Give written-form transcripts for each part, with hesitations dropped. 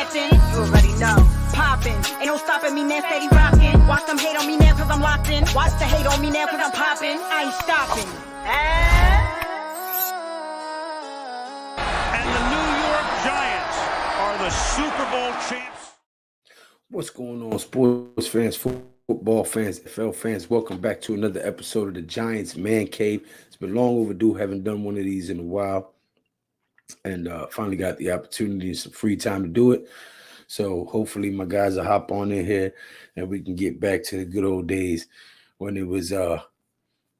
Captain. You already know. Poppin', ain't no stopping me now, steady rockin'. Watch them hate on me now, cause I'm locked in. Watch the hate on me now, cause I'm poppin'. I ain't stopping. And the New York Giants are the Super Bowl champs. What's going on, sports fans, football fans, NFL fans? Welcome back to another episode of the Giants Mancave. It's been long overdue. Haven't done one of these in a while. And finally got the opportunity and some free time to do it. So hopefully my guys will hop on in here and we can get back to the good old days when it was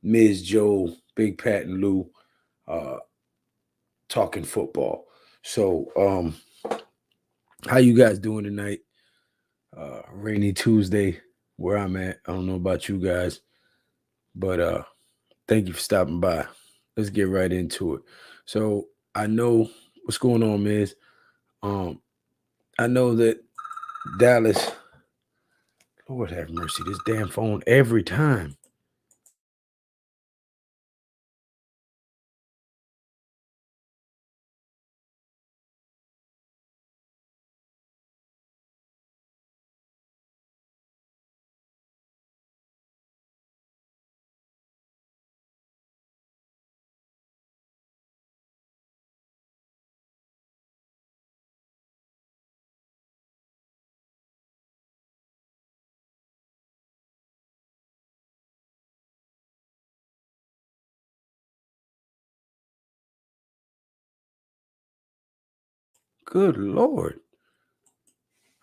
Ms. Joe, Big Pat, and Lou talking football. So how you guys doing tonight? Rainy Tuesday where I'm at. I don't know about you guys, but thank you for stopping by. Let's get right into it. So I know what's going on, Miz. I know that Dallas, Lord have mercy, this damn phone every time. Good Lord.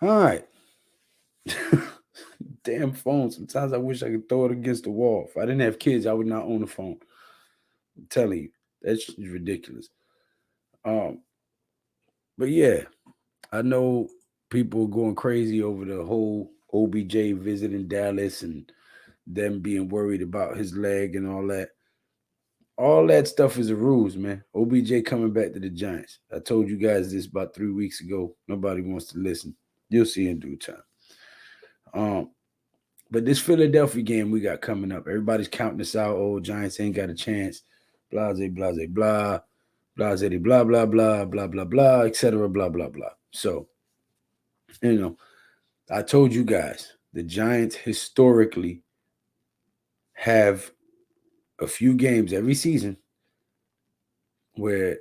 All right. Damn phone. Sometimes I wish I could throw it against the wall. If I didn't have kids, I would not own a phone. I'm telling you, that's ridiculous. But yeah, I know people are going crazy over the whole OBJ visiting Dallas and them being worried about his leg and all that. All that stuff is a ruse, man. OBJ coming back to the Giants. I told you guys this about 3 weeks ago. Nobody wants to listen. You'll see in due time. But this Philadelphia game we got coming up, everybody's counting us out. Oh, Giants ain't got a chance. Blase, blase, blah. Blase, blah, blah, blah, blah, blah, blah, etc. Blah, blah, blah. So, I told you guys, the Giants historically have a few games every season where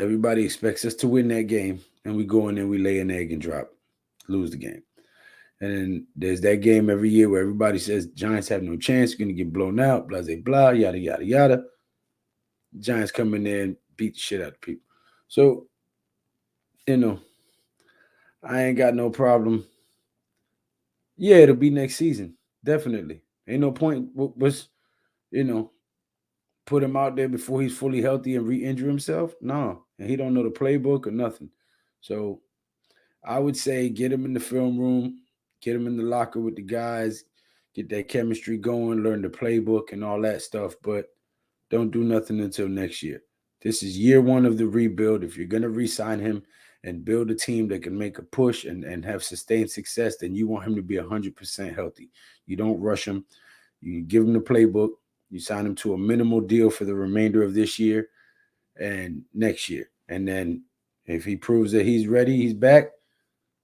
everybody expects us to win that game, and we go in there, we lay an egg and lose the game. And then there's that game every year where everybody says Giants have no chance, you're going to get blown out, blah, blah, blah, yada, yada, yada. Giants come in there and beat the shit out of people. So, I ain't got no problem. Yeah, it'll be next season. Definitely. Ain't no point put him out there before he's fully healthy and re-injure himself. No. And he don't know the playbook or nothing. So I would say get him in the film room, get him in the locker with the guys, get that chemistry going, learn the playbook and all that stuff, but don't do nothing until next year. This is year one of the rebuild. If you're going to re-sign him and build a team that can make a push and have sustained success, then you want him to be 100% healthy. You don't rush him. You give him the playbook. You sign him to a minimal deal for the remainder of this year and next year. And then if he proves that he's ready, he's back,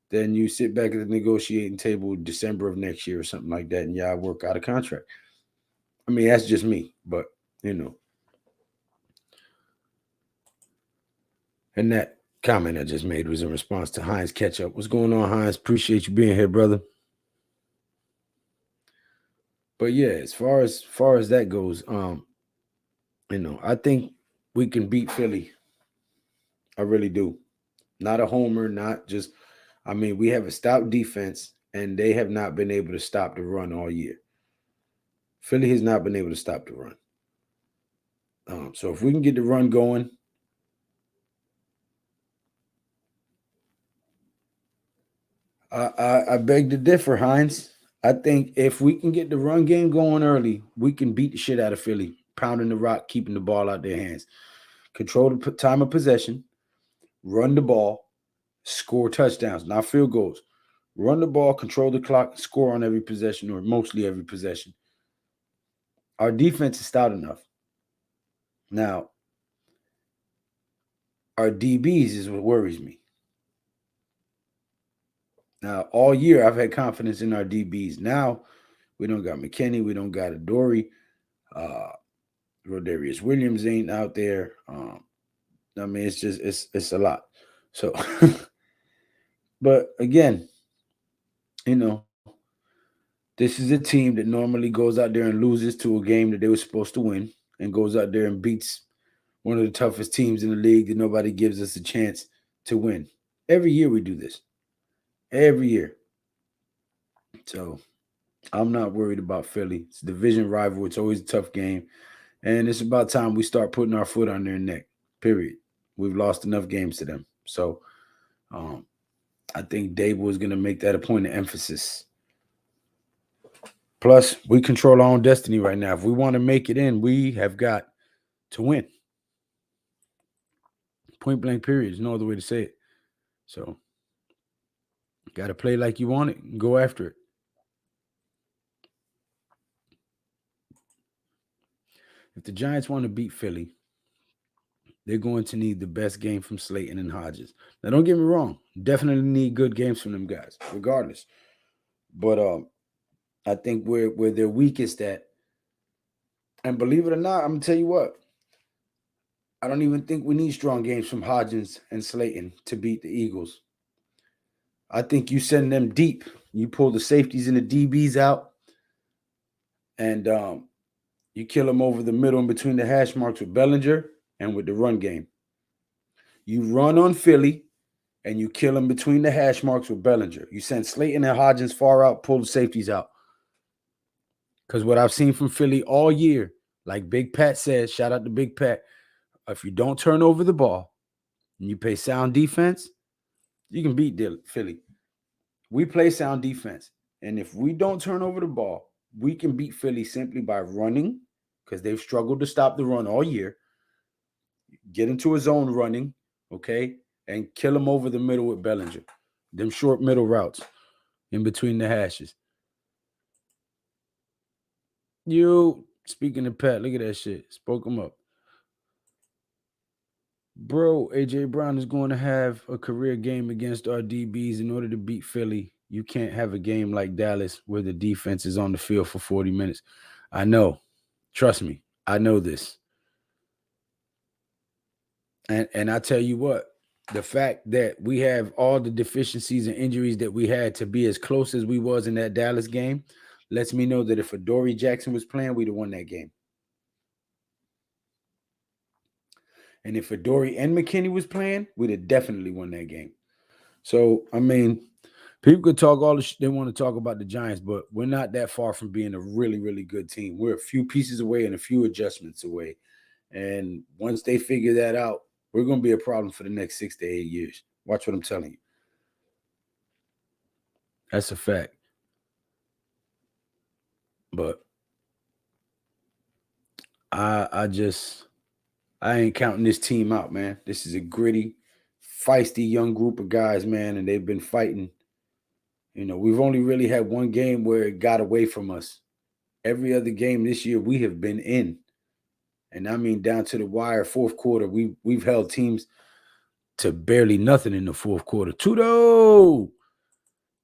then you sit back at the negotiating table December of next year or something like that, and y'all work out a contract. I mean, that's just me, but, And that comment I just made was in response to Hines Ketchup. What's going on, Hines? Appreciate you being here, brother. But yeah, as far as that goes, I think we can beat Philly. I really do. Not a homer, not just. I mean, we have a stout defense, and they have not been able to stop the run all year. Philly has not been able to stop the run. So if we can get the run going, I beg to differ, Hines. I think if we can get the run game going early, we can beat the shit out of Philly, pounding the rock, keeping the ball out their hands. Control the time of possession, run the ball, score touchdowns, not field goals. Run the ball, control the clock, score on every possession or mostly every possession. Our defense is stout enough. Now, our DBs is what worries me. Now, all year I've had confidence in our DBs. Now we don't got McKinney, we don't got Adoree. Rodarius Williams ain't out there. I mean, it's a lot. So, but again, you know, this is a team that normally goes out there and loses to a game that they were supposed to win, and goes out there and beats one of the toughest teams in the league that nobody gives us a chance to win. Every year we do this. Every year. So I'm not worried about Philly. It's a division rival. It's always a tough game. And it's about time we start putting our foot on their neck. Period. We've lost enough games to them. So I think Dable is going to make that a point of emphasis. Plus, we control our own destiny right now. If we want to make it in, we have got to win. Point blank, period. There's no other way to say it. So, got to play like you want it and go after it. If the Giants want to beat Philly, they're going to need the best game from Slayton and Hodges. Now, don't get me wrong. Definitely need good games from them guys, regardless. But I think where they're weakest at, and believe it or not, I'm going to tell you what, I don't even think we need strong games from Hodgins and Slayton to beat the Eagles. I think you send them deep. You pull the safeties and the DBs out, and you kill them over the middle and between the hash marks with Bellinger and with the run game. You run on Philly, and you kill them between the hash marks with Bellinger. You send Slayton and Hodgins far out, pull the safeties out. Because what I've seen from Philly all year, like Big Pat said, shout out to Big Pat, if you don't turn over the ball and you play sound defense, you can beat Philly. We play sound defense. And if we don't turn over the ball, we can beat Philly simply by running, because they've struggled to stop the run all year. Get into a zone running, okay, and kill them over the middle with Bellinger. Them short middle routes in between the hashes. You, speaking of Pat, look at that shit. Spoke him up. Bro, A.J. Brown is going to have a career game against our DBs. In order to beat Philly, you can't have a game like Dallas where the defense is on the field for 40 minutes. I know. Trust me. I know this. And I tell you what, the fact that we have all the deficiencies and injuries that we had to be as close as we was in that Dallas game lets me know that if Adoree Jackson was playing, we'd have won that game. And if Adoree and McKinney was playing, we'd have definitely won that game. So, I mean, people could talk all the shit they want to talk about the Giants, but we're not that far from being a really, really good team. We're a few pieces away and a few adjustments away. And once they figure that out, we're going to be a problem for the next 6 to 8 years. Watch what I'm telling you. That's a fact. But I ain't counting this team out, man. This is a gritty, feisty young group of guys, man, and they've been fighting. You know, we've only really had one game where it got away from us. Every other game this year we have been in. And I mean down to the wire, fourth quarter. We've held teams to barely nothing in the fourth quarter. Tudo!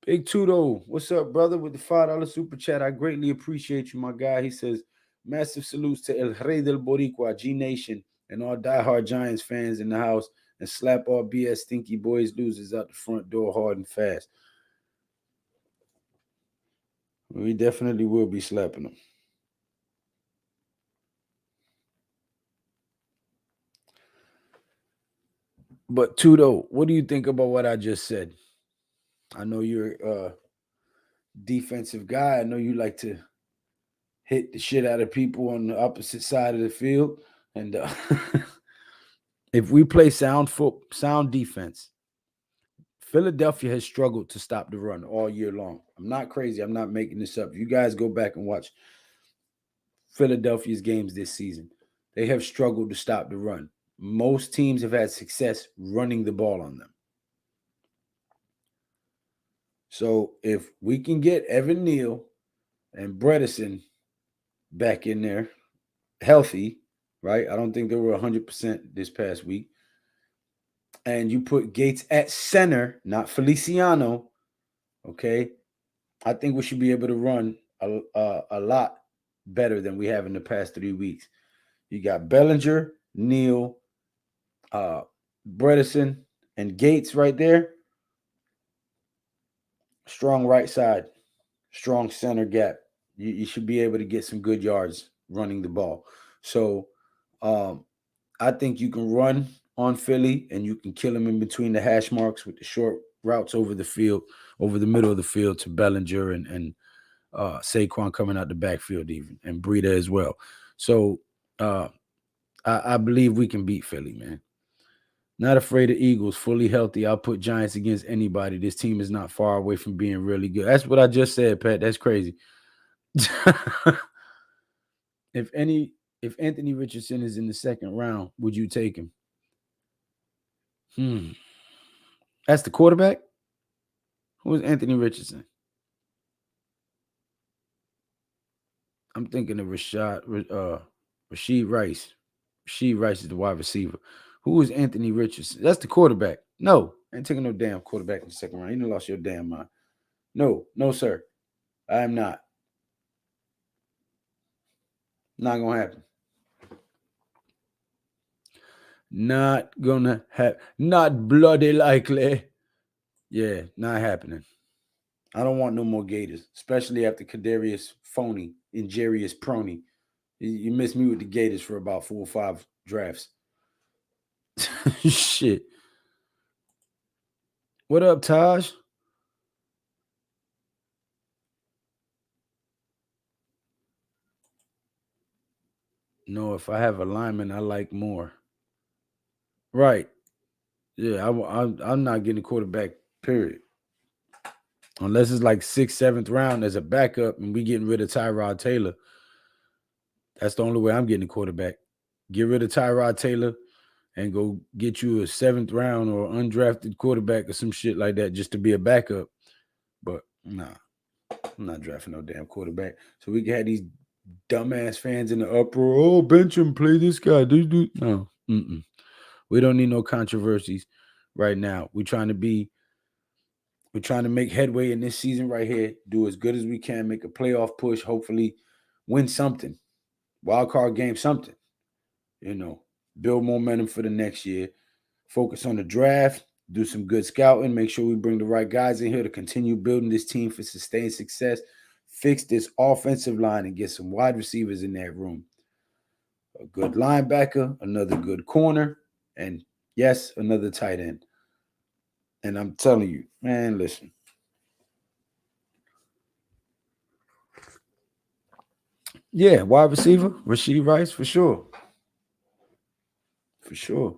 Big Tudo, what's up, brother, with the $5 super chat? I greatly appreciate you, my guy. He says, massive salutes to El Rey del Boricua, G-Nation, and all diehard Giants fans in the house, and slap all BS stinky boys losers out the front door hard and fast. We definitely will be slapping them. But Tudo, what do you think about what I just said? I know you're a defensive guy. I know you like to hit the shit out of people on the opposite side of the field. And if we play sound defense, Philadelphia has struggled to stop the run all year long. I'm not crazy. I'm not making this up. You guys go back and watch Philadelphia's games this season. They have struggled to stop the run. Most teams have had success running the ball on them. So if we can get Evan Neal and Bredesen back in there healthy, right? I don't think they were 100% this past week. And you put Gates at center, not Feliciano, Okay, I think we should be able to run a lot better than we have in the past 3 weeks. You got Bellinger, Neal, uh, Bredesen, and Gates right there. Strong right side, strong center gap. You should be able to get some good yards running the ball. So I think you can run on Philly and you can kill them in between the hash marks with the short routes over the field, over the middle of the field to Bellinger and Saquon coming out the backfield even, and Breida as well. So I believe we can beat Philly, man. Not afraid of Eagles, fully healthy. I'll put Giants against anybody. This team is not far away from being really good. That's what I just said, Pat. That's crazy. if Anthony Richardson is in the second round, would you take him? That's the quarterback? Who is Anthony Richardson? I'm thinking of Rashid Rice. Rashid Rice is the wide receiver. Who is Anthony Richardson? That's the quarterback. No, I ain't taking no damn quarterback in the second round. You done lost your damn mind. No, sir. I am not. Not gonna happen. Not gonna happen. Not bloody likely. Yeah, not happening. I don't want no more Gators, especially after Kadarius Phony and Jarius Proney. You missed me with the Gators for about 4 or 5 drafts. Shit. What up, Taj? No, if I have a lineman, I like more. Right. Yeah, I'm not getting a quarterback, period. Unless it's like 6th, 7th round as a backup and we getting rid of Tyrod Taylor. That's the only way I'm getting a quarterback. Get rid of Tyrod Taylor and go get you a 7th round or undrafted quarterback or some shit like that just to be a backup. But nah, I'm not drafting no damn quarterback. So we can have these dumbass fans in the uproar. Oh, bench him, play this guy. No. We don't need no controversies right now. We're trying to make headway in this season right here, do as good as we can, make a playoff push, hopefully win something. Wild card game, something. Build momentum for the next year. Focus on the draft, do some good scouting, make sure we bring the right guys in here to continue building this team for sustained success. Fix this offensive line and get some wide receivers in that room. A good linebacker, another good corner, and yes, another tight end. And I'm telling you, man, listen. Yeah, wide receiver, Rashid Rice, for sure. For sure.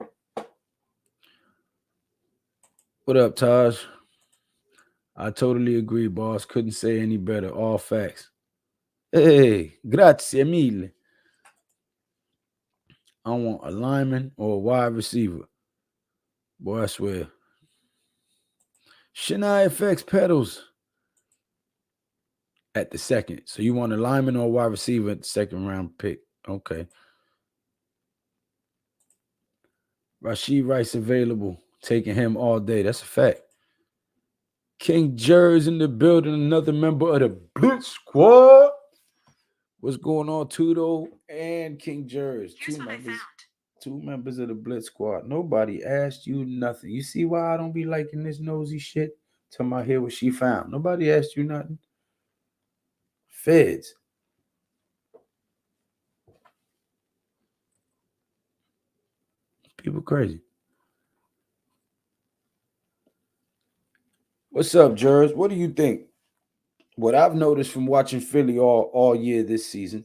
What up, Taj? I totally agree, boss. Couldn't say any better. All facts. Hey, grazie mille. I want a lineman or a wide receiver. Boy, I swear. Shania FX pedals at the second. So you want a lineman or a wide receiver at the second round pick. Okay. Rashid Rice available. Taking him all day. That's a fact. King Jerry's in the building. Another member of the Blitz Squad. What's going on, Tudo and King Jerry's? Two members of the Blitz Squad. Nobody asked you nothing. You see why I don't be liking this nosy shit? Talking about here what she found. Nobody asked you nothing. Feds. People crazy. What's up, Jers? What do you think? What I've noticed from watching Philly all year this season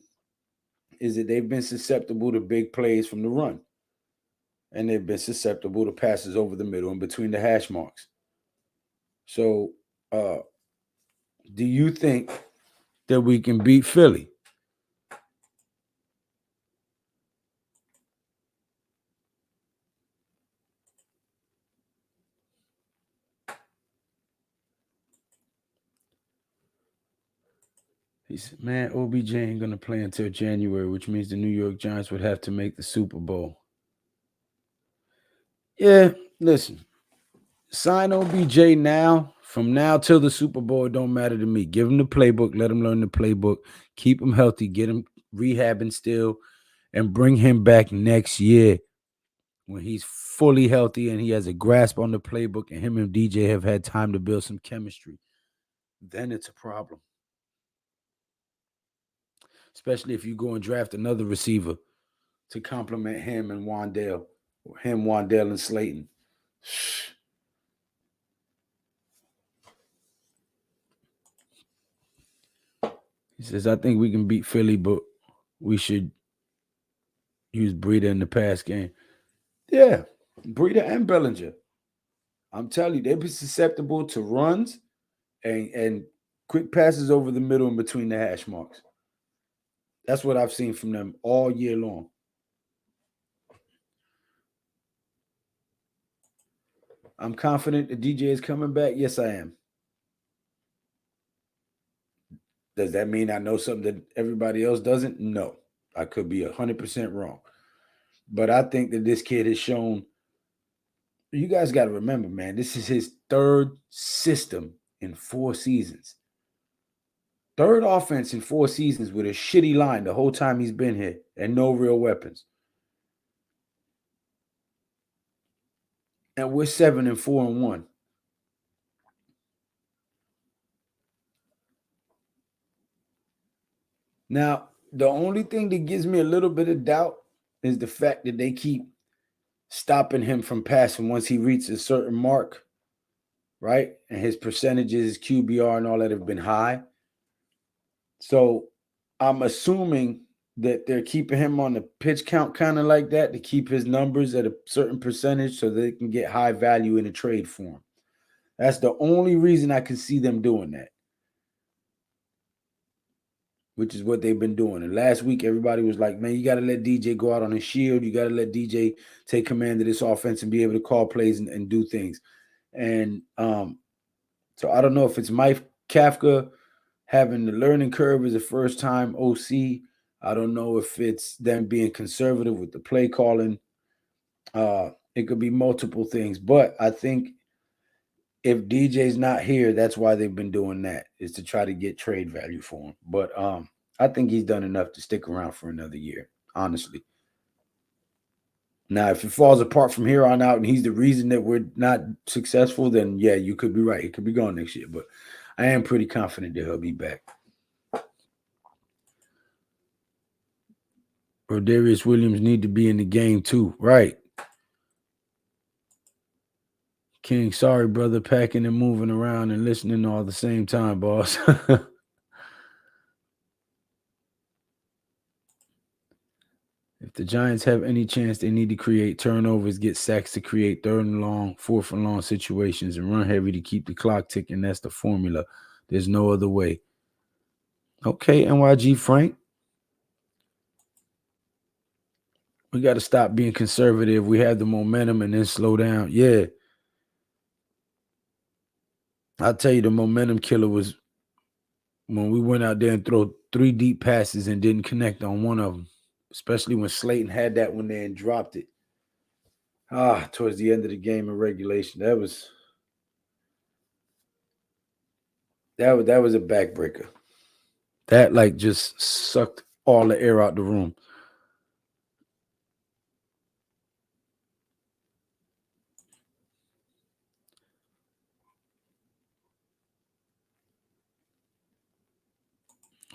is that they've been susceptible to big plays from the run. And they've been susceptible to passes over the middle and between the hash marks. So, do you think that we can beat Philly? He said, man, OBJ ain't going to play until January, which means the New York Giants would have to make the Super Bowl. Yeah, listen. Sign OBJ now From now till the Super Bowl, it don't matter to me. Give him the playbook. Let him learn the playbook. Keep him healthy. Get him rehabbing still. And bring him back next year when he's fully healthy and he has a grasp on the playbook and him and DJ have had time to build some chemistry. Then it's a problem. Especially if you go and draft another receiver to complement him and Wandale. Or him, Wandale, and Slayton. He says, I think we can beat Philly, but we should use Breida in the pass game. Yeah, Breida and Bellinger. I'm telling you, they'll be susceptible to runs and quick passes over the middle and between the hash marks. That's what I've seen from them all year long. I'm confident the DJ is coming back. Yes, I am. Does that mean I know something that everybody else doesn't? No. I could be 100% wrong. But I think that this kid has shown, you guys got to remember, man, this is his third system in 4 seasons. Third offense in 4 seasons with a shitty line the whole time he's been here and no real weapons. And we're 7-4-1. Now, the only thing that gives me a little bit of doubt is the fact that they keep stopping him from passing once he reaches a certain mark, right? And his percentages, QBR, and all that have been high. So I'm assuming that they're keeping him on the pitch count kind of like that to keep his numbers at a certain percentage so they can get high value in a trade for him. That's the only reason I can see them doing that, which is what they've been doing. And last week, everybody was like, man, you got to let DJ go out on his shield. You got to let DJ take command of this offense and be able to call plays and do things. And so I don't know if it's Mike Kafka having the learning curve as a first-time OC. I don't know if it's them being conservative with the play calling. It could be multiple things. But I think if DJ's not here, that's why they've been doing that, is to try to get trade value for him. But I think he's done enough to stick around for another year, honestly. Now, if it falls apart from here on out and he's the reason that we're not successful, then yeah, you could be right. He could be gone next year. But I am pretty confident that he'll be back. Rodarius Williams need to be in the game too. Right. King, sorry, brother, packing and moving around and listening all at the same time, boss. If the Giants have any chance, they need to create turnovers, get sacks to create 3rd and long, 4th and long situations, and run heavy to keep the clock ticking. That's the formula. There's no other way. Okay, NYG Frank. We got to stop being conservative. We have the momentum and then slow down. Yeah. I'll tell you, the momentum killer was when we went out there and throw 3 deep passes and didn't connect on one of them, especially when Slayton had that one there and dropped it. Towards the end of the game in regulation. That was a backbreaker. That like just sucked all the air out the room.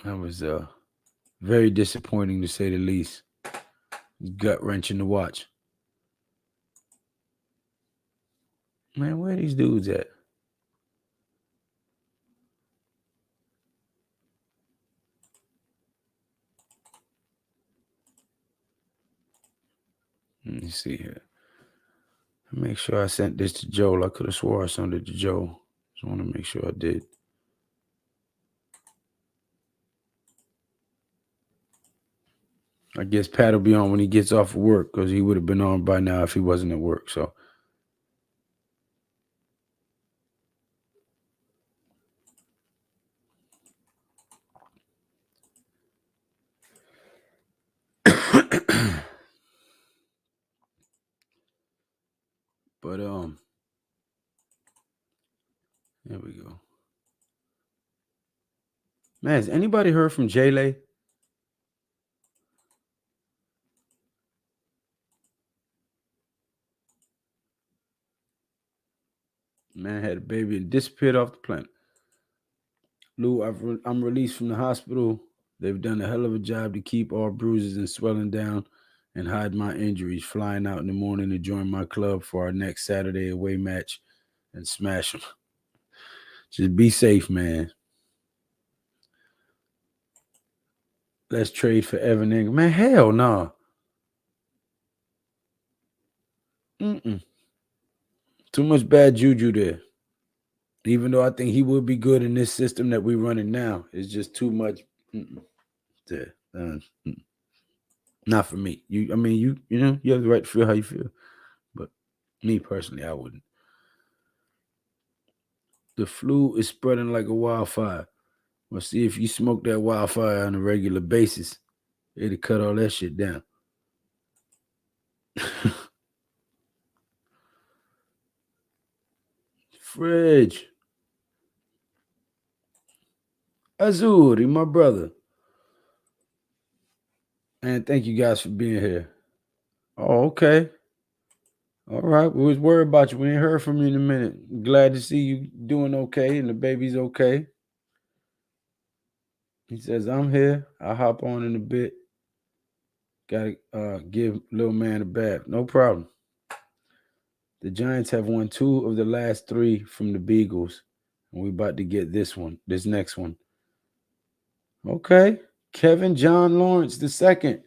That was very disappointing to say the least. Gut-wrenching to watch. Man, where are these dudes at? Let me see here. Make sure I sent this to Joel. I could have swore I sent it to Joel. Just want to make sure I did. I guess Pat will be on when he gets off of work because he would have been on by now if he wasn't at work. So. But There we go. Man, has anybody heard from J-Lay? Man had a baby and disappeared off the planet. Lou, I'm released from the hospital. They've done a hell of a job to keep all bruises and swelling down and hide my injuries. Flying out in the morning to join my club for our next Saturday away match and smash them. Just be safe, man. Let's trade for Evan Ingram. Man, hell no. Too much bad juju there. Even though I think he would be good in this system that we're running now, it's just too much. Not for me. You have the right to feel how you feel, but me personally, I wouldn't. The flu is spreading like a wildfire. Well, see, if you smoke that wildfire on a regular basis, it'll cut all that shit down. Fridge. Azuri, my brother. And thank you guys for being here. Oh, okay. All right. We was worried about you. We ain't heard from you in a minute. Glad to see you doing okay and the baby's okay. He says, I'm here. I'll hop on in a bit. Gotta give little man a bath. No problem. The Giants have won 2 of the last 3 from the Beagles. And we about to get this next one. Okay. Kevin John Lawrence II.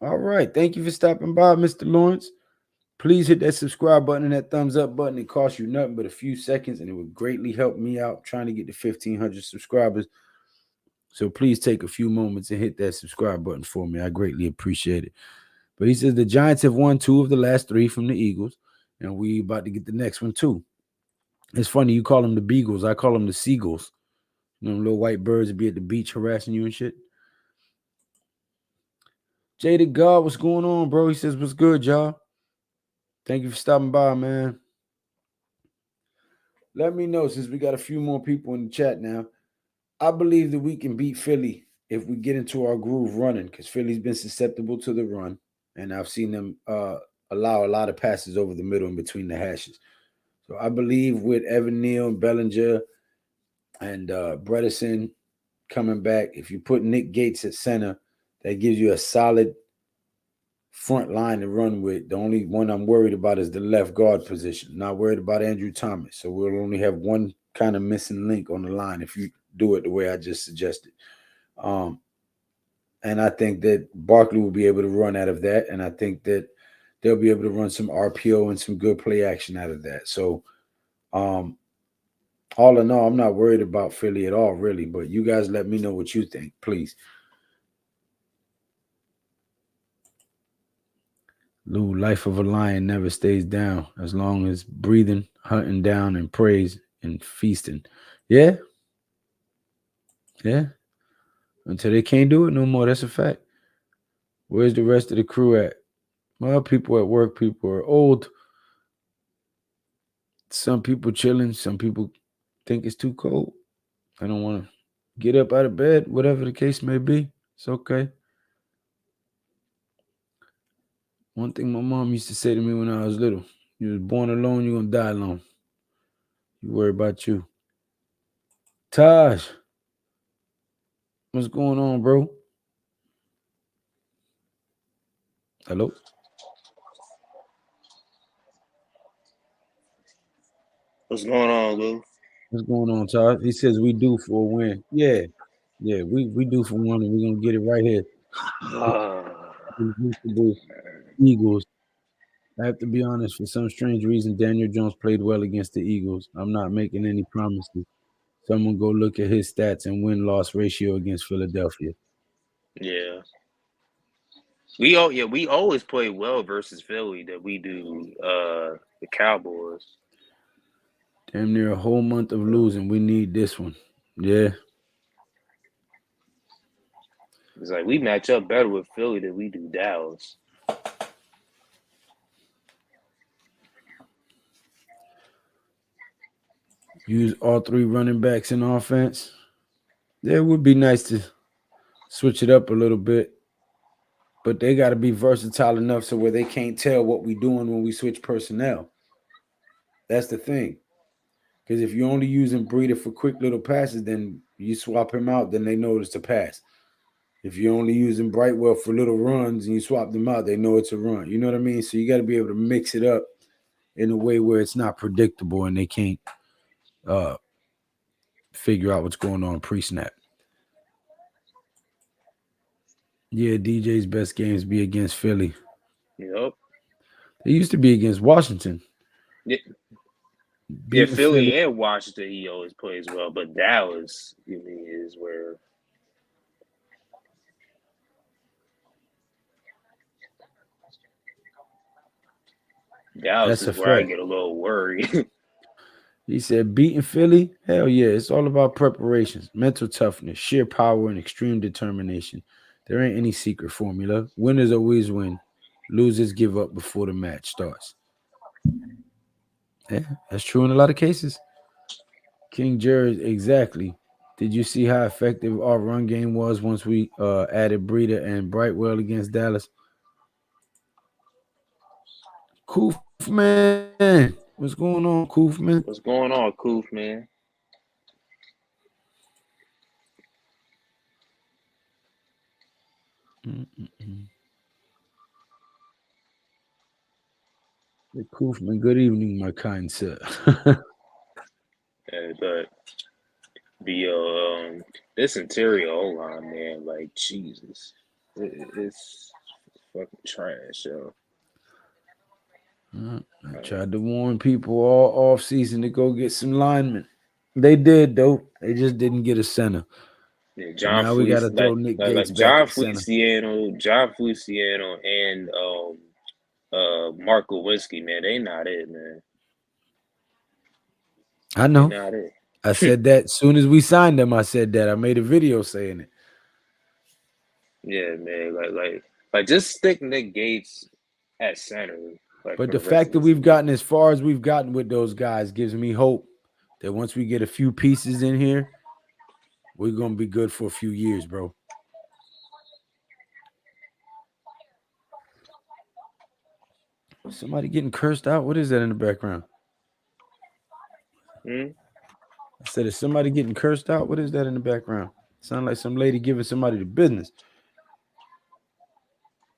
All right. Thank you for stopping by, Mr. Lawrence. Please hit that subscribe button and that thumbs up button. It costs you nothing but a few seconds, and it would greatly help me out trying to get to 1,500 subscribers. So please take a few moments and hit that subscribe button for me. I greatly appreciate it. But he says the Giants have won 2 of the last 3 from the Eagles, and we about to get the next one too. It's funny, you call them the Beagles. I call them the Seagulls. You know, little white birds be at the beach harassing you and shit. Jaded God, what's going on, bro? He says, what's good, y'all? Thank you for stopping by, man. Let me know, since we got a few more people in the chat now. I believe that we can beat Philly if we get into our groove running, because Philly's been susceptible to the run, and I've seen them allow a lot of passes over the middle and between the hashes. So I believe with Evan Neal and Bellinger and Bredesen coming back, if you put Nick Gates at center, that gives you a solid front line to run with. The only one I'm worried about is the left guard position. Not worried about Andrew Thomas. So we'll only have one kind of missing link on the line if you do it the way I just suggested. And I think that Barkley will be able to run out of that. And I think that they'll be able to run some RPO and some good play action out of that. So all in all, I'm not worried about Philly at all, really. But you guys let me know what you think, please. Lou, life of a lion never stays down as long as breathing, hunting down, and praise and feasting. Yeah. Yeah. Until they can't do it no more. That's a fact. Where's the rest of the crew at? Well, people at work, people are old. Some people chilling. Some people think it's too cold. I don't want to get up out of bed, whatever the case may be. It's okay. One thing my mom used to say to me when I was little, you was born alone, you're going to die alone. You worry about you. Taj, what's going on, bro? Hello? What's going on, Lou? What's going on, Taj? He says we due for a win. Yeah, we due for one, and we're going to get it right here. Eagles. I have to be honest, for some strange reason, Daniel Jones played well against the Eagles. I'm not making any promises. Someone go look at his stats and win-loss ratio against Philadelphia. Yeah. We always play well versus Philly that we do the Cowboys. Damn near a whole month of losing. We need this one. Yeah. It's like we match up better with Philly than we do Dallas. use all three running backs in offense. Yeah, it would be nice to switch it up a little bit, but they got to be versatile enough so where they can't tell what we're doing when we switch personnel. That's the thing. Because if you're only using Breeder for quick little passes, then you swap him out, then they know it's a pass. If you're only using Brightwell for little runs and you swap them out, they know it's a run. You know what I mean? So you got to be able to mix it up in a way where it's not predictable and they can't figure out what's going on pre-snap. Yeah, DJ's best games be against Philly. Yep. They used to be against Washington. Yeah, Beating Philly and Washington, he always plays well, but Dallas, is where. Dallas That's a is where I fact. get a little worried. He said, beating Philly? Hell yeah. It's all about preparations, mental toughness, sheer power, and extreme determination. There ain't any secret formula. Winners always win. Losers give up before the match starts. Yeah, that's true in a lot of cases. King Jared, exactly. Did you see how effective our run game was once we added Breeder and Brightwell against Dallas? Koof, man. What's going on, Koof, man? What's going on, Koof, man? The Koofman, good evening, my kind sir. But the this interior O line, man, like Jesus, it's fucking trash, yo. I tried to warn people all off season to go get some linemen. They did though. They just didn't get a center. Yeah, So now we got to throw Nick Gates back at center. John Feliciano, and Mark Lewinsky, man, they not it, man. I They know. not it. I said that as soon as we signed them. I said that. I made a video saying it. Yeah, man, like just stick Nick Gates at center. Like, But for the the rest fact of that the we've season. gotten as far as we've gotten with those guys gives me hope that once we get a few pieces in here, we're gonna be good for a few years, bro. Somebody getting cursed out? What is that in the background? I said, is somebody getting cursed out? What is that in the background? Sound like some lady giving somebody the business.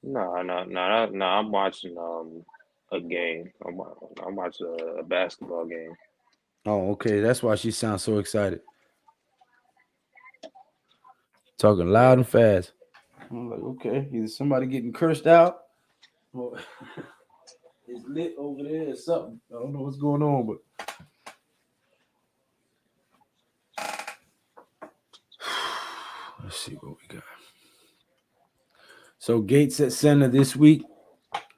No. I'm watching a game. I'm watching a basketball game. Oh, okay. That's why she sounds so excited. Talking loud and fast. I'm like, okay, either somebody getting cursed out or it's lit over there or something. I don't know what's going on, but let's see what we got. So Gates at center this week.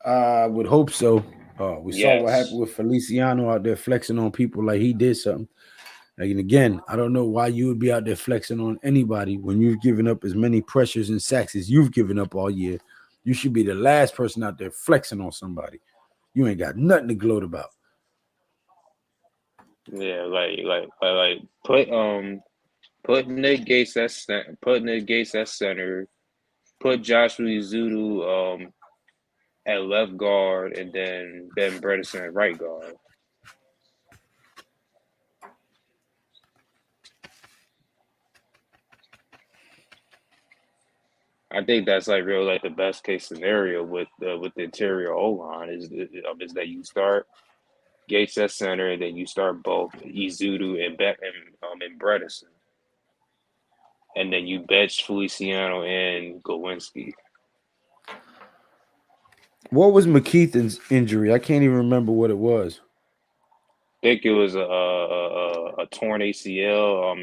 I would hope so. We saw what happened with Feliciano out there flexing on people like he did something. Like, and again, I don't know why you would be out there flexing on anybody when you've given up as many pressures and sacks as you've given up all year. You should be the last person out there flexing on somebody. You ain't got nothing to gloat about. Yeah, like put Nick Gates at center, put Joshua Ezeudu at left guard, and then Ben Bredesen at right guard. I think that's like the best case scenario with the interior O line is that you start Gates at center, and then you start both Ezeudu and Bredesen, and then you bench Feliciano and Gowinski. What was McKeithen's injury? I can't even remember what it was. I think it was a torn ACL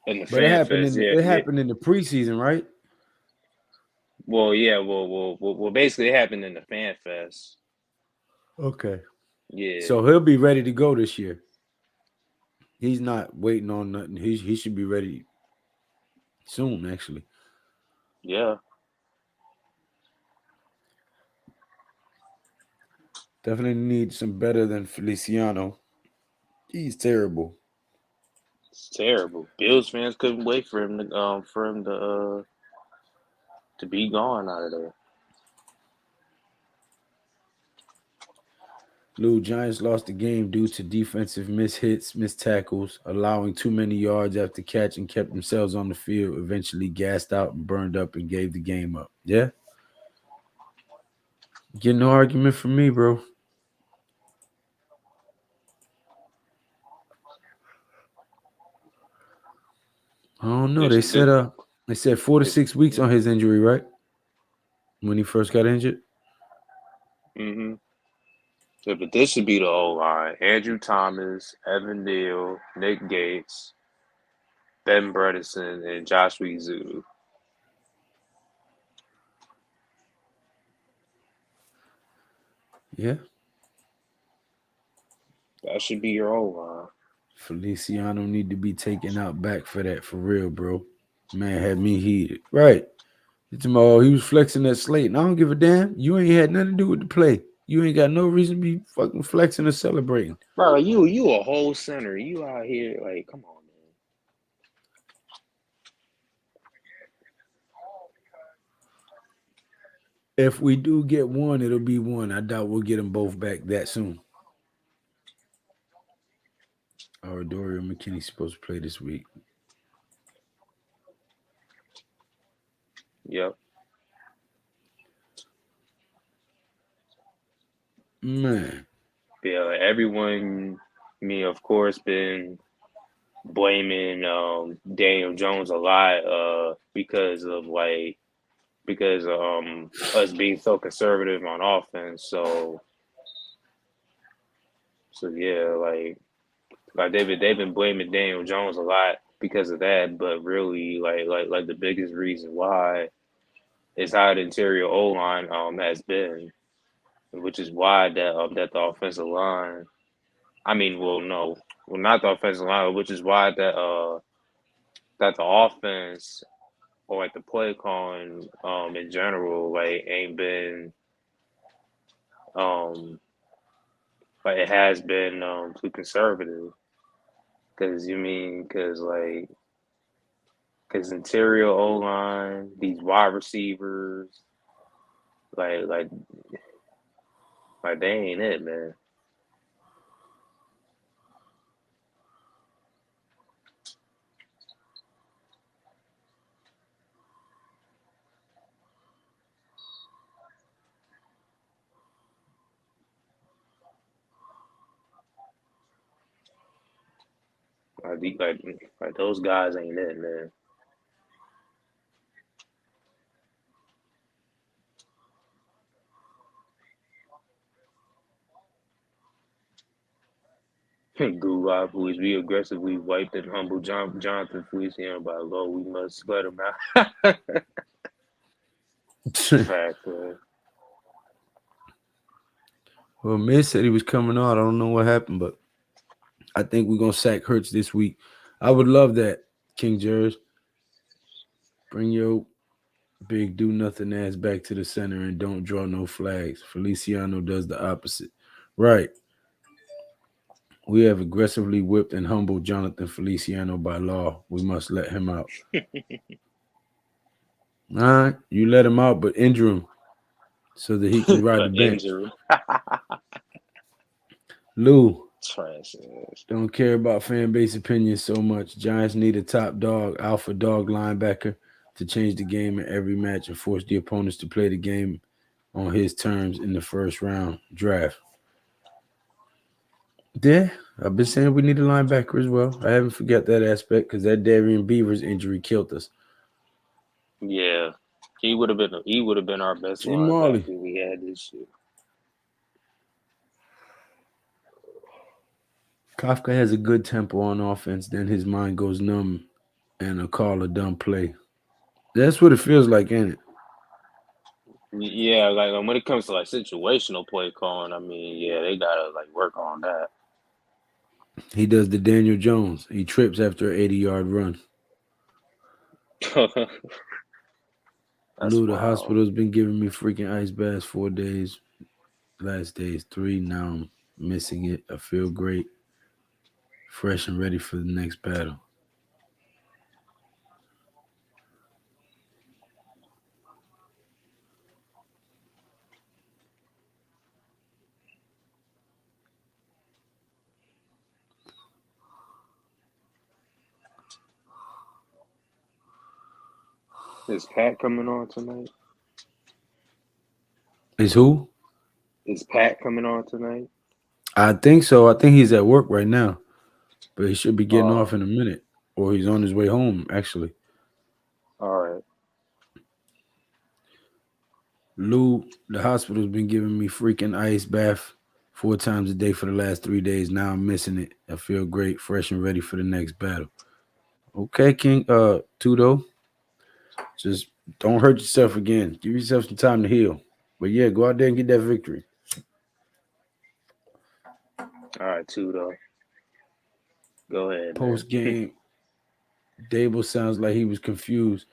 in the But it fan happened fest. in it happened in the preseason, right? Well, yeah. Well, basically, it happened in the fan fest. Okay. Yeah. So he'll be ready to go this year. He's not waiting on nothing. He should be ready soon, actually. Yeah. Definitely need some better than Feliciano. He's terrible. It's terrible. Bills fans couldn't wait for him to be gone out of there. Lou, Giants lost the game due to defensive mishits, missed tackles, allowing too many yards after catch and kept themselves on the field, eventually gassed out and burned up and gave the game up. Yeah? Get no argument from me, bro. I don't know. They said 4 to 6 weeks on his injury, right? When he first got injured. Mm-hmm. Yeah, but this should be the O line: Andrew Thomas, Evan Neal, Nick Gates, Ben Bredesen, and Joshua Ezeudu. Yeah. That should be your O line. Feliciano need to be taken out back for that, for real, bro. Man had me heated. Right. He was flexing that slate. And I don't give a damn. You ain't had nothing to do with the play. You ain't got no reason to be fucking flexing or celebrating. Bro, you a whole center. You out here like, come on, man. If we do get one, it'll be one. I doubt we'll get them both back that soon. Or Dorian McKinney's supposed to play this week. Yep. Man. Yeah, like everyone, me of course, been blaming Daniel Jones a lot because of us being so conservative on offense. So yeah, like they've been blaming Daniel Jones a lot because of that, but really like the biggest reason why is how the interior O line has been, which is why that the offensive line. I mean, not the offensive line, which is why that the offense or like the play calling in general like ain't been like it has been too conservative. Because interior O line, these wide receivers, like like like they ain't it, man. Like those guys ain't it, man. Guru boys, we aggressively wiped and humble Jonathan Feliciano by law. We must let him out. Fact, man. Well, Miz said he was coming out. I don't know what happened, but I think we're gonna sack Hurts this week. I would love that, King Jers. Bring your big do nothing ass back to the center and don't draw no flags. Feliciano does the opposite. Right. We have aggressively whipped and humbled Jonathan Feliciano by law. We must let him out. All right, you let him out, but injure him so that he can ride the bench. Lou, Trash. don't care about fan base opinions so much. Giants need a top dog, alpha dog linebacker to change the game in every match and force the opponents to play the game on his terms in the first round draft. Yeah, I've been saying we need a linebacker as well. I haven't forgot that aspect because that Darian Beavers injury killed us. Yeah, he would have been our best Jim Marley. linebacker we had this year. Kafka has a good tempo on offense, then his mind goes numb and a call a dumb play. That's what it feels like, ain't it? Yeah, like when it comes to like situational play calling, I mean, yeah, they gotta like work on that. He does the Daniel Jones. He trips after an 80-yard run. Lou, the hospital's been giving me freaking ice baths 4 days. Last day is 3. Now I'm missing it. I feel great, fresh and ready for the next battle. Is Pat coming on tonight? Is who? Is Pat coming on tonight? I think so. I think he's at work right now, but he should be getting Oh, off in a minute, or he's on his way home. Actually, all right. Lou, the hospital's been giving me freaking ice bath 4 times a day for the last 3 days. Now I'm missing it. I feel great, fresh and ready for the next battle. Okay, King. Tudo, just don't hurt yourself again. Give yourself some time to heal. But yeah, go out there and get that victory. All right, Tudo. Go ahead, man. Post game, Dable sounds like he was confused.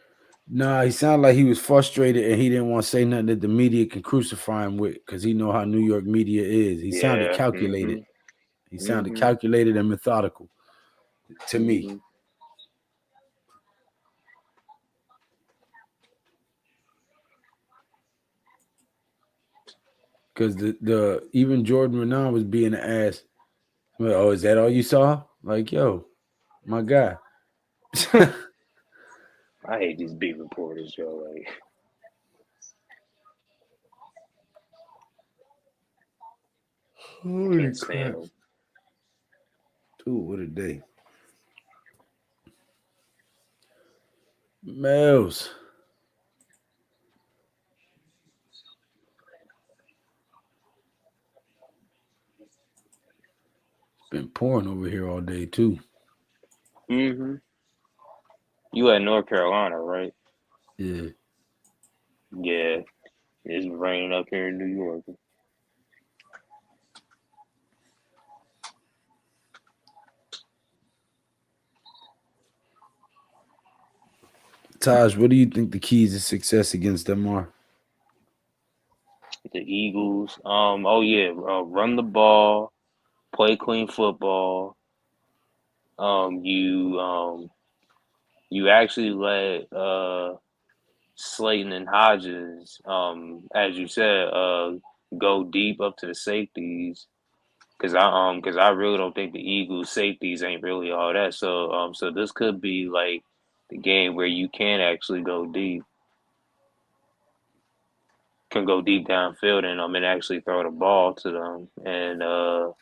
Nah, he sounded like he was frustrated and he didn't want to say nothing that the media can crucify him with because he know how New York media is. He sounded Yeah. calculated. Mhm. He sounded Mhm. calculated and methodical to me. Mhm. Because the even Jordan Renan was being an ass. Well, oh, is that all you saw? Like, yo, my guy. I hate these beat reporters, yo. Like, I Holy can't stand crap. them. Dude, what a day. Mels. Been pouring over here all day too. Mhm. You at North Carolina, right? Yeah. Yeah. It's raining up here in New York. Taj, what do you think the keys to success against them are? The Eagles. Oh yeah. Run the ball. Play clean football. You actually let Slayton and Hodges, as you said, go deep up to the safeties. Cause I really don't think the Eagles safeties ain't really all that. So this could be like the game where you can actually go deep, can go deep downfield and actually throw the ball to them. And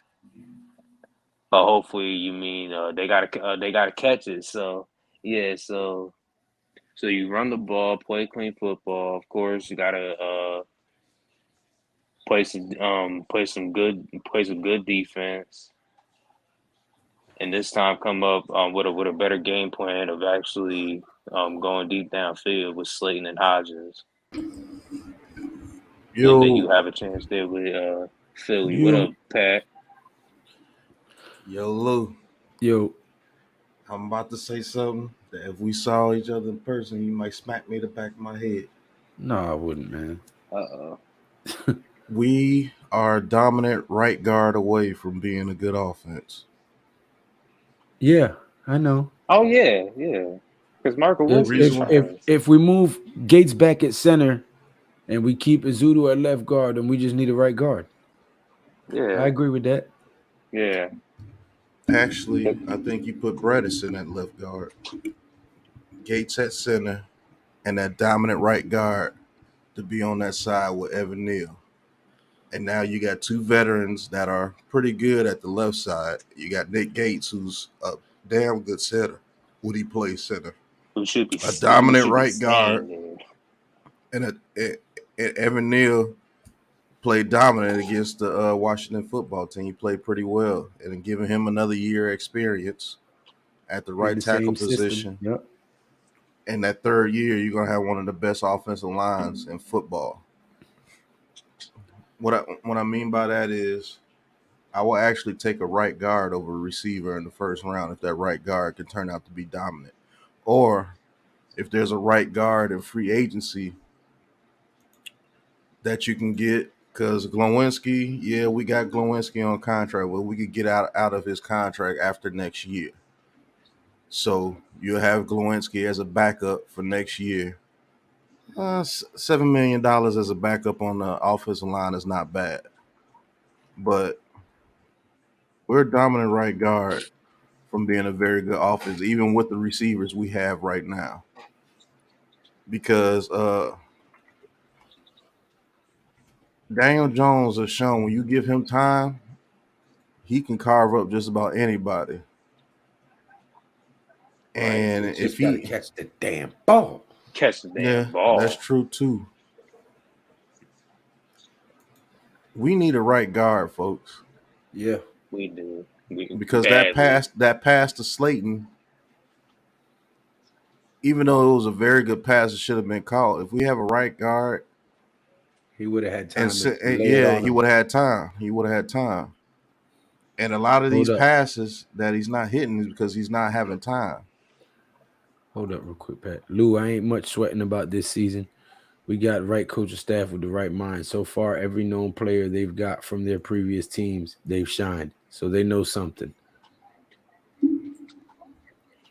but hopefully you mean they gotta catch it. So yeah, so you run the ball, play clean football. Of course, you gotta play some good defense, and this time come up with a better game plan of actually going deep downfield with Slayton and Hodgins, and then you Yo, have a chance there with Philly. What You up, Pat? yo, Lou. yo, I'm about to say something that if we saw each other in person, you might smack me in the back of my head. no, I wouldn't, man. Uh-oh. We are a dominant right guard away from being a good offense. Yeah, I know. Oh yeah, yeah. Because Marco If Wilson's if Reason if trash. if we move Gates back at center and we keep Izudu at left guard, then we just need a right guard. I Yeah, agree with that. yeah. actually, I think you put Bredesen in that left guard, Gates at center, and that dominant right guard to be on that side with Evan Neal. And now you got two veterans that are pretty good at the left side. You got Nick Gates, who's a damn good center. Would he play center? A Who dominant should be right guard staying there? and Evan Neal played dominant against the Washington football team. He played pretty well, and giving him another year experience at the In right the tackle same system. position. Yep. And that third year, you're gonna have one of the best offensive lines in football. What I mean by that is, I will actually take a right guard over a receiver in the first round if that right guard can turn out to be dominant, or if there's a right guard in free agency that you can get Because Glowinski, yeah, we got Glowinski on contract. Well, we could get out of his contract after next year. So you'll have Glowinski as a backup for next year. $7 million as a backup on the offensive line is not bad. But we're a dominant right guard from being a very good offense, even with the receivers we have right now. Because Daniel Jones has shown when you give him time, he can carve up just about anybody. And He if just got to he, catch the damn ball. Catch the damn yeah, ball. that's true too. We need a right guard, folks. Yeah. We do. Because badly. that pass to Slayton, even though it was a very good pass, it should have been called. If we have a right guard, He would have had time to and lay it yeah, on he him. would have had time. He would have had time. And a lot of these Hold up. passes that he's not hitting is because he's not having time. Hold up real quick, Pat. Lou, I ain't much sweating about this season. We got right coaching staff with the right mind. So far, every known player they've got from their previous teams, they've shined. So they know something.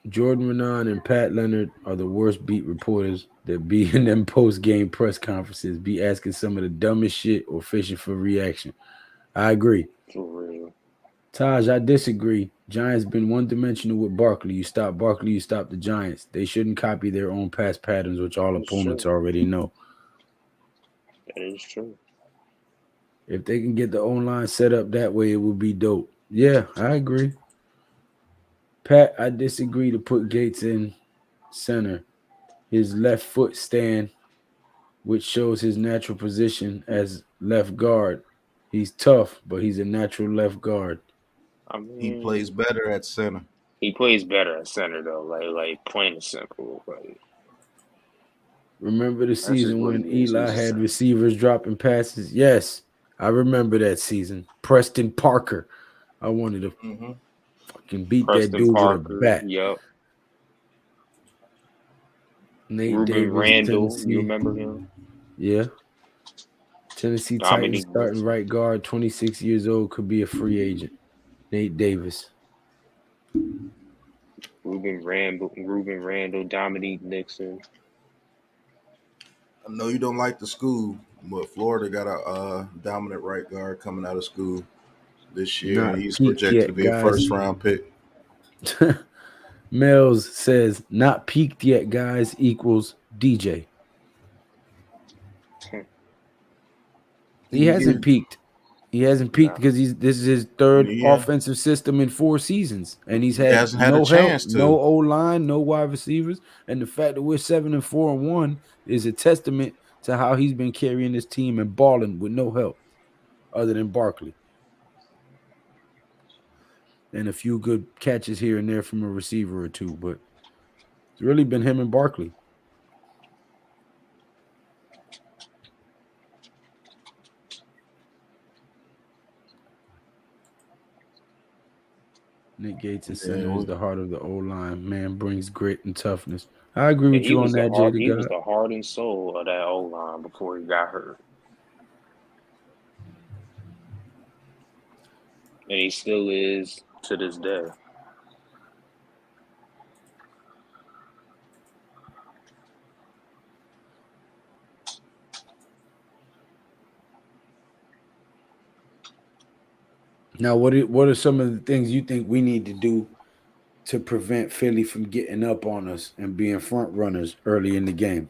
Jordan Renan and Pat Leonard are the worst beat reporters that be in them post-game press conferences, be asking some of the dumbest shit or fishing for reaction. I agree. For real. Taj, I disagree. Giants been one-dimensional with Barkley. You stop Barkley, you stop the Giants. They shouldn't copy their own past patterns, which all That's opponents true. already know. That is true. If they can get the O-line set up that way, it would be dope. Yeah, I agree. Pat, I disagree to put Gates in center. His left foot stand, which shows his natural position as left guard. He's tough, but he's a natural left guard. I mean, He plays better at center. He plays better at center though, like plain and simple. Like Remember the that's just season what when he is. Eli had receivers dropping passes? Yes, I remember that season. Preston Parker. I wanted to fucking beat Preston that dude Parker. with a bat. Yep. Nate Ruben Davis, Randall. Tennessee. You remember him? Yeah. Tennessee Titans Dominique starting right guard, 26 years old, could be a free agent. Nate Davis. Ruben Randall, Dominique Nixon. I know you don't like the school, but Florida got a dominant right guard coming out of school this year. Not He's peaked projected yet, to be a guys. first-round pick. Mills says, not peaked yet, guys, equals DJ. He hasn't peaked. He hasn't peaked because this is his third offensive system in 4 seasons, and he's had hasn't had no a chance help, to. no O line, no wide receivers, and the fact that we're 7-4-1 is a testament to how he's been carrying this team and balling with no help, other than Barkley, and a few good catches here and there from a receiver or two, but it's really been him and Barkley. Nick Gates is center is the heart of the O-line. Man brings grit and toughness. I agree with you on that, Jay. He was the heart and soul of that O-line before he got hurt. And he still is to this day. Now, what are some of the things you think we need to do to prevent Philly from getting up on us and being front runners early in the game?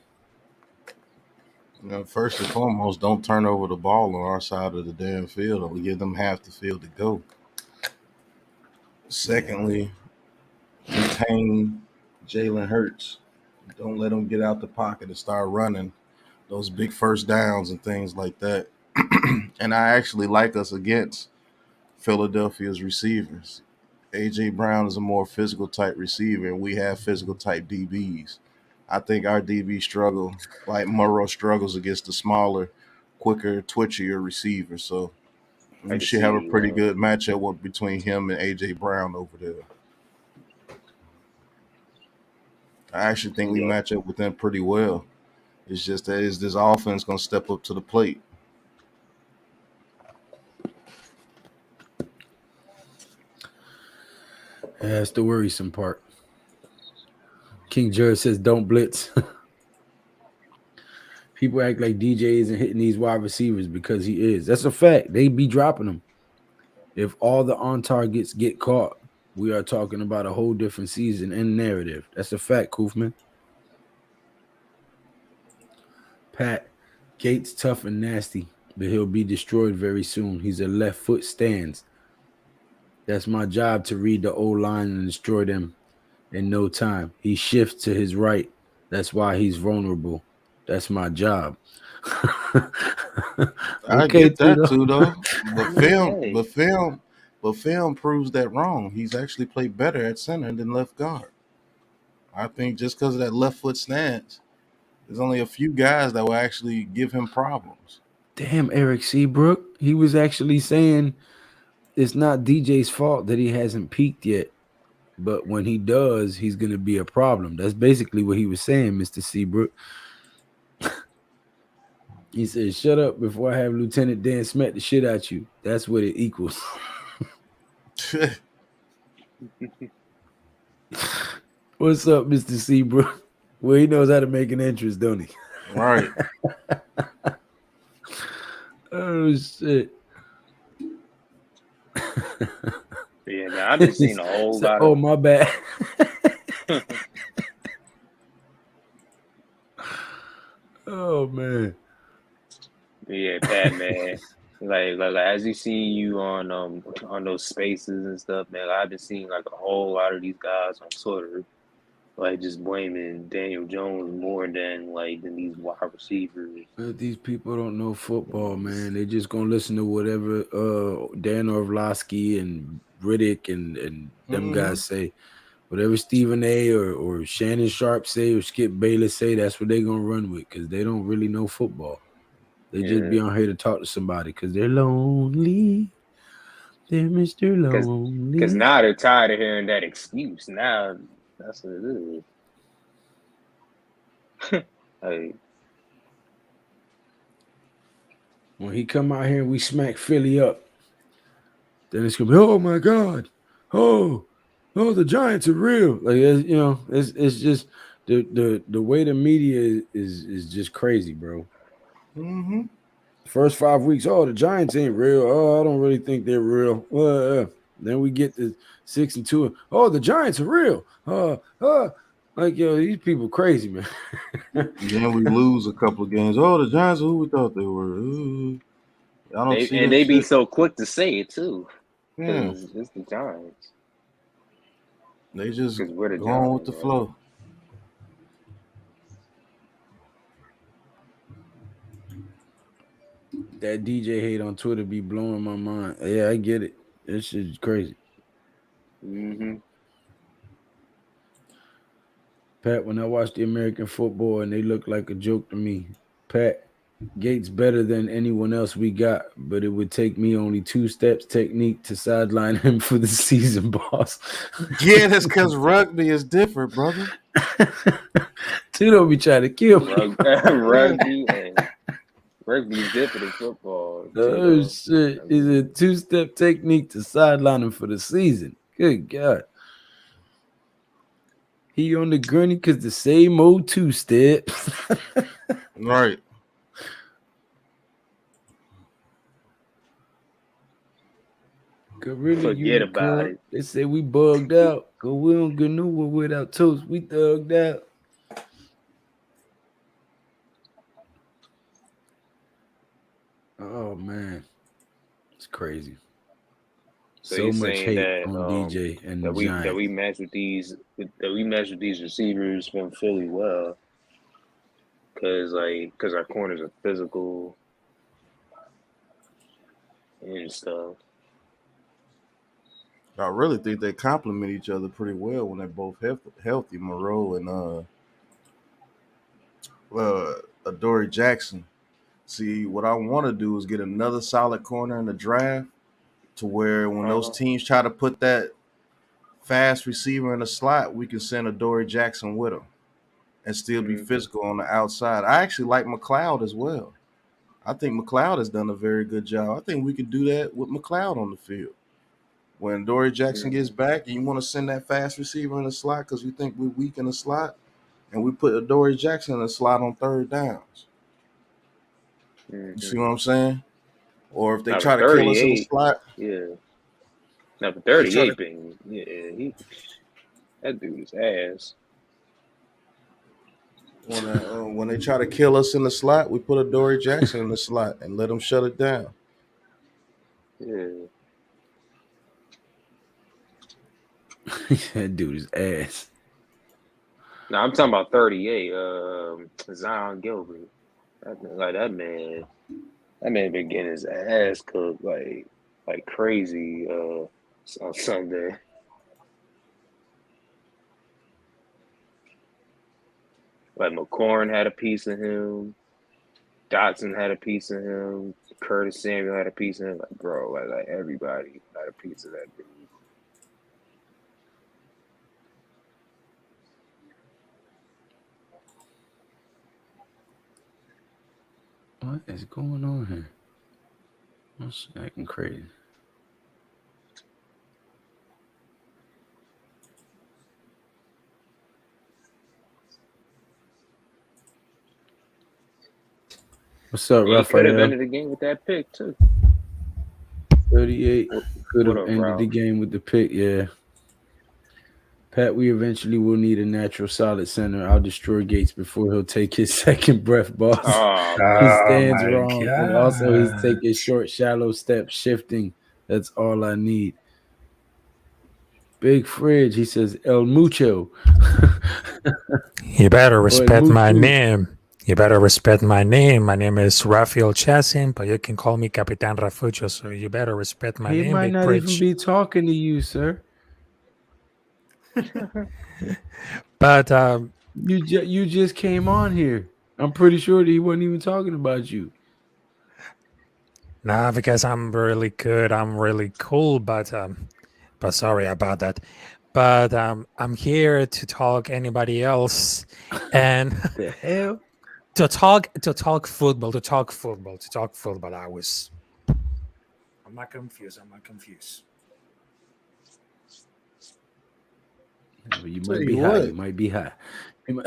First and foremost, don't turn over the ball on our side of the damn field, or we give them half the field to go. Secondly, contain Jalen Hurts. Don't let him get out the pocket and start running those big first downs and things like that. And I actually like us against Philadelphia's receivers. A.J. Brown is a more physical type receiver, and we have physical type DBs. I think our DB struggle, like Murrow struggles against the smaller, quicker, twitchier receivers. So we should have a pretty good matchup between him and A.J. Brown over there. I actually think we match up with them pretty well. It's just that is this offense going to step up to the plate? Yeah, that's the worrisome part. King Jared says, "Don't blitz." People act like DJ isn't hitting these wide receivers because he is. That's a fact. They be dropping them. If all the on targets get caught, we are talking about a whole different season and narrative. That's a fact, Koofman. Pat, Gates tough and nasty, but he'll be destroyed very soon. He's a left foot stands. That's my job to read the old line and destroy them in no time. He shifts to his right. That's why he's vulnerable. That's my job. I Okay, get that Tito. too, though. But film, Hey, but film, but film proves that wrong. He's actually played better at center than left guard. I think just because of that left foot stance, there's only a few guys that will actually give him problems. Damn, Eric Seabrook. He was actually saying it's not DJ's fault that he hasn't peaked yet. But when he does, he's going to be a problem. That's basically what he was saying, Mr. Seabrook. He said, "Shut up before I have Lieutenant Dan smack the shit out you." That's what it equals. What's up, Mr. Seabrook? Well, he knows how to make an entrance, don't he? Right. Oh, shit. yeah, man, I've been seeing a whole lot Oh, of. my bad. Oh, man. Yeah, Pat, man. Like as you see you on those spaces and stuff, man. I've been seeing like a whole lot of these guys on Twitter, like just blaming Daniel Jones more than these wide receivers. But these people don't know football, man. They just gonna listen to whatever Dan Orlovsky and Riddick and them Hmm. guys say. Whatever Stephen A or Shannon Sharp say or Skip Bayless say, that's what they gonna run with because they don't really know football. They just be Yeah, on here to talk to somebody because they're lonely. They're Mr. because Lonely. now they're tired of hearing that excuse. Now that's what it is. Like, When he come out here and we smack Philly up, then it's gonna be, oh my God, oh, the Giants are real. Like it's just the way the media is just crazy, bro. Hmm. First 5 weeks, oh, the Giants ain't real. Oh, I don't really think they're real. Then we get to 6-2. Oh, the Giants are real. Like these people crazy, man. Then we lose a couple of games. Oh, the Giants are who we thought they were. Ooh, I don't see that they be shit. so quick to say it too, Yeah, because it's the Giants. they just Because we're the going with Giants, the man. flow. That DJ hate on Twitter be blowing my mind. Yeah, I get it. This shit's crazy. Mm-hmm. Pat, when I watch the American football and they look like a joke to me, Pat, Gates better than anyone else we got, but it would take me only 2 steps technique to sideline him for the season, boss. Yeah, that's because rugby is different, brother. Tito be trying to kill me. Yeah. Rugby is different than football too, Oh though. shit. I Is a mean, 2-step technique to sideline him for the season. Good God. He on the gurney because the same old 2-step. Right. Gorilla forget about Unicorn. it. They say we bugged out because we don't get nowhere without toast. We thugged out. Oh man, it's crazy. So So you're much saying hate that on DJ and the that Giants. we match with these receivers from Philly well, because our corners are physical and stuff. I really think they complement each other pretty well when they're both healthy. Moreau and Adoree Jackson. See, what I want to do is get another solid corner in the draft to where when those Uh-huh. teams try to put that fast receiver in the slot, we can send Adoree Jackson with him and still be Mm-hmm. physical on the outside. I actually like McLeod as well. I think McLeod has done a very good job. I think we could do that with McLeod on the field. When Dory Jackson gets back and you want to send that fast receiver in the slot because you think we're weak in the slot, and we put a Dory Jackson in the slot on third downs. You see what I'm saying? Or if they Now, try but to kill us in the 38, slot, yeah. Now, but they try to 38 being, that dude is ass. when they try to kill us in the slot, we put a Dory Jackson in the slot and let them shut it down. Yeah. That dude is ass. Now I'm talking about 38. Zion Gilbert. That man been getting his ass cooked like crazy on Sunday. Like McLaurin had a piece of him, Dotson had a piece of him, Curtis Samuel had a piece of him. Like, bro, like everybody had a piece of that dude. What is going on here? That's acting crazy. What's up, He could have Raphael? ended the game with that pick too. 38 could have What up, ended Ralph? the game with the pick, yeah. Pat, we eventually will need a natural solid center. I'll destroy Gates before he'll take his second breath, boss. Oh, He man. stands my wrong. And also, he's God. taking short, shallow steps, shifting. That's all I need. Big Fridge, he says, El Mucho. You better respect Mucho. my name. You better respect my name. My name is Rafael Chassin, but you can call me Capitan Rafucho, so you better respect my He name, might Big not Bridge. even be talking to you, sir. But You just came on here. I'm pretty sure that he wasn't even talking about you. nah, because I'm really good. I'm really cool, but sorry about that. But I'm here to talk anybody else and The hell? to talk football. I'm not confused. Well, you Tell might you be high. what. You might be high.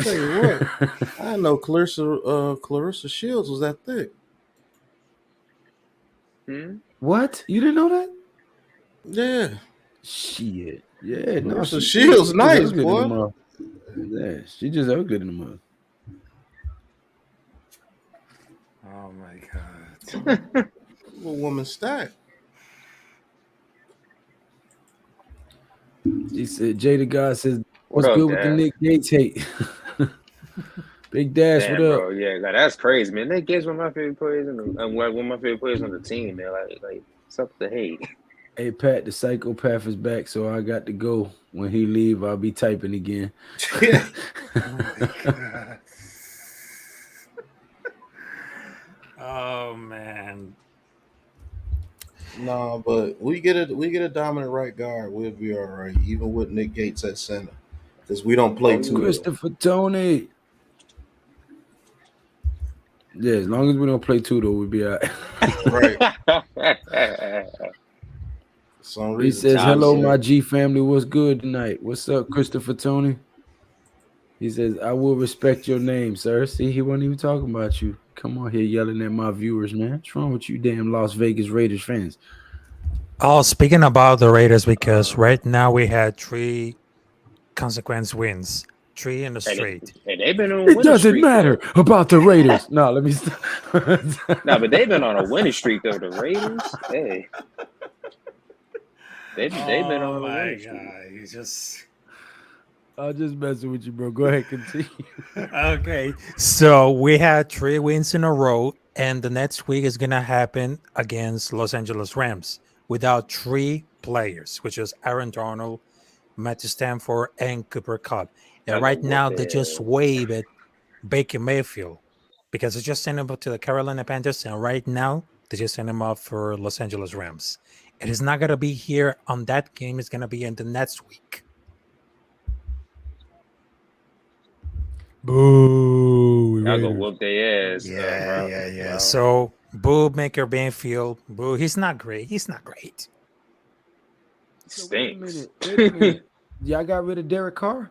Tell you what, I didn't know Clarissa Shields was that thick. What? You didn't know that? Yeah, Shit. Yeah, no. Clarissa Shields, nice ugly boy. than the mother. Yeah, she just ugly than the mother. Oh my God. Little woman stack. She said, Jada God says, What what's up, good with the Dad? Nick Gates hate? Big Dash, Damn, what up? bro. Yeah, like, that's crazy, man. Nick Gates one of my favorite players one of my favorite players on the team, man. Like something to hate. Hey, Pat, the psychopath is back, so I got to go. When he leave, I'll be typing again. Yeah. Oh my God. Oh man. Nah, but we get a dominant right guard, we'll be all right, even with Nick Gates at center, because we don't play two. Christopher Tony. Yeah, as long as we don't play two, though, we'll be all right. Right. For some He reason, says, hello, shit. my G family. What's good tonight? What's up, Christopher Tony? He says, I will respect your name, sir. See, he wasn't even talking about you. Come on here yelling at my viewers, man. What's wrong with you damn Las Vegas Raiders fans? Oh, speaking about the Raiders, because right now we had 3 consequence wins, 3 in the straight. And they've been on a It winning doesn't streak, matter though. about the Raiders. No, let me stop. No, but they've been on a winning streak, though. The Raiders, hey. They've been on a winning streak. You just... I'm just messing with you, bro. Go ahead, continue. Okay, so we had 3 wins in a row, and the next week is going to happen against Los Angeles Rams without 3 players, which is Aaron Donald, Matthew Stafford, and Cooper Kupp. And right now, they just waived Baker Mayfield because they just sent him up to the Carolina Panthers, and right now, they just sent him up for Los Angeles Rams. It is not going to be here on that game. It's going to be in the next week. Boo! Y'all go whoop their ass. Yeah. So, boo, Baker Mayfield. Boo. He's not great. So wait a stinks. minute. Wait a minute. Y'all got rid of Derek Carr?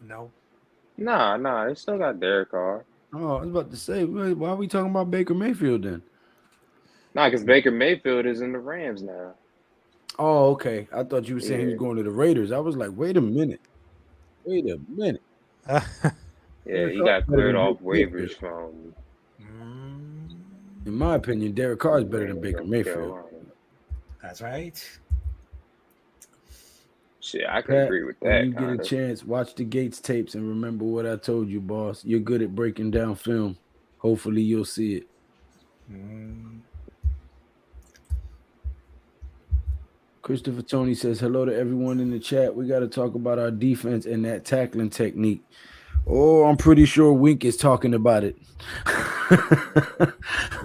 No. Nah, they still got Derek Carr. Oh, I was about to say, why are we talking about Baker Mayfield then? Nah, because Baker Mayfield is in the Rams now. Oh, okay. I thought you were saying he was Yeah, going to the Raiders. I was like, wait a minute. Wait a minute. yeah, Derek he Carr got better cleared than off Baker waivers Mayfield. from In my opinion, Derek Carr is the better than Rams Baker of Mayfield. Carolina. That's right. Shit, I can Pat, agree with when that you get a kind of. chance, watch the Gates tapes and remember what I told you, boss. You're good at breaking down film. Hopefully, you'll see it. Christopher Tony says, hello to everyone in the chat. We got to talk about our defense and that tackling technique. Oh, I'm pretty sure Wink is talking about it. Nah,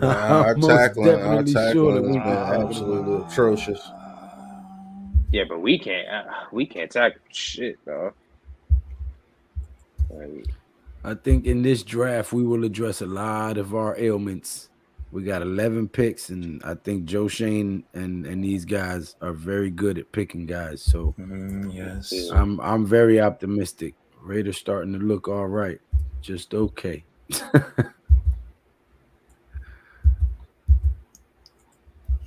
I'm our most tackling, definitely sure that has Wink is been talking about absolutely atrocious. Yeah, but we can't tackle shit, though. Like, it. I think in this draft, we will address a lot of our ailments. We got 11 picks, and I think Joe Shane and these guys are very good at picking guys. So Yes. yeah. I'm very optimistic. Raiders starting to look all right, just okay.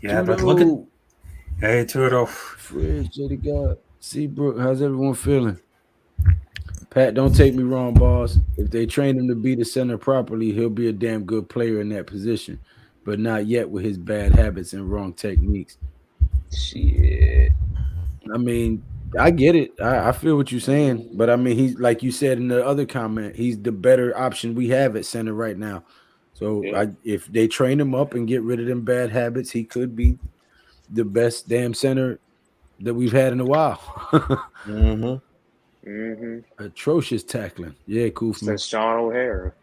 Yeah, but look at Tudo, hey Turo. Fridge, Jetty God, Seabrook, how's everyone feeling? Pat, don't take me wrong, boss. If they train him to be the center properly, he'll be a damn good player in that position, but not yet with his bad habits and wrong techniques. Shit. I mean, I get it. I feel what you're saying, but I mean, he's like you said in the other comment, he's the better option we have at center right now. So Yeah. if they train him up and get rid of them bad habits, he could be the best damn center that we've had in a while. Mm-hmm. Mm-hmm. Atrocious tackling. Yeah, Koofman. Since Sean O'Hara.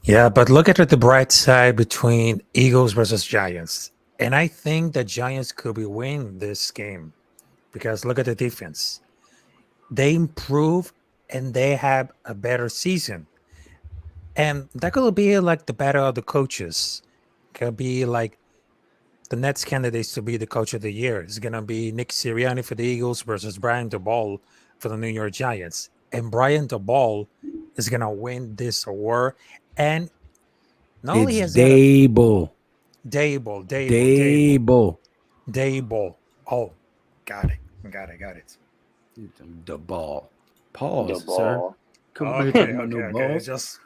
Yeah, but look at the bright side between Eagles versus Giants. And I think the Giants could be winning this game because look at the defense. They improve and they have a better season. And that could be like the battle of the coaches. Could be like the next candidates to be the coach of the year. It's going to be Nick Sirianni for the Eagles versus Brian DeBall for the New York Giants. And Brian DeBall is going to win this award. And not only It's has he had a Dable. Dable. Dayball. Oh, got it. The ball. The Pause, sir. ball. Come on here talking about no Okay. balls. Just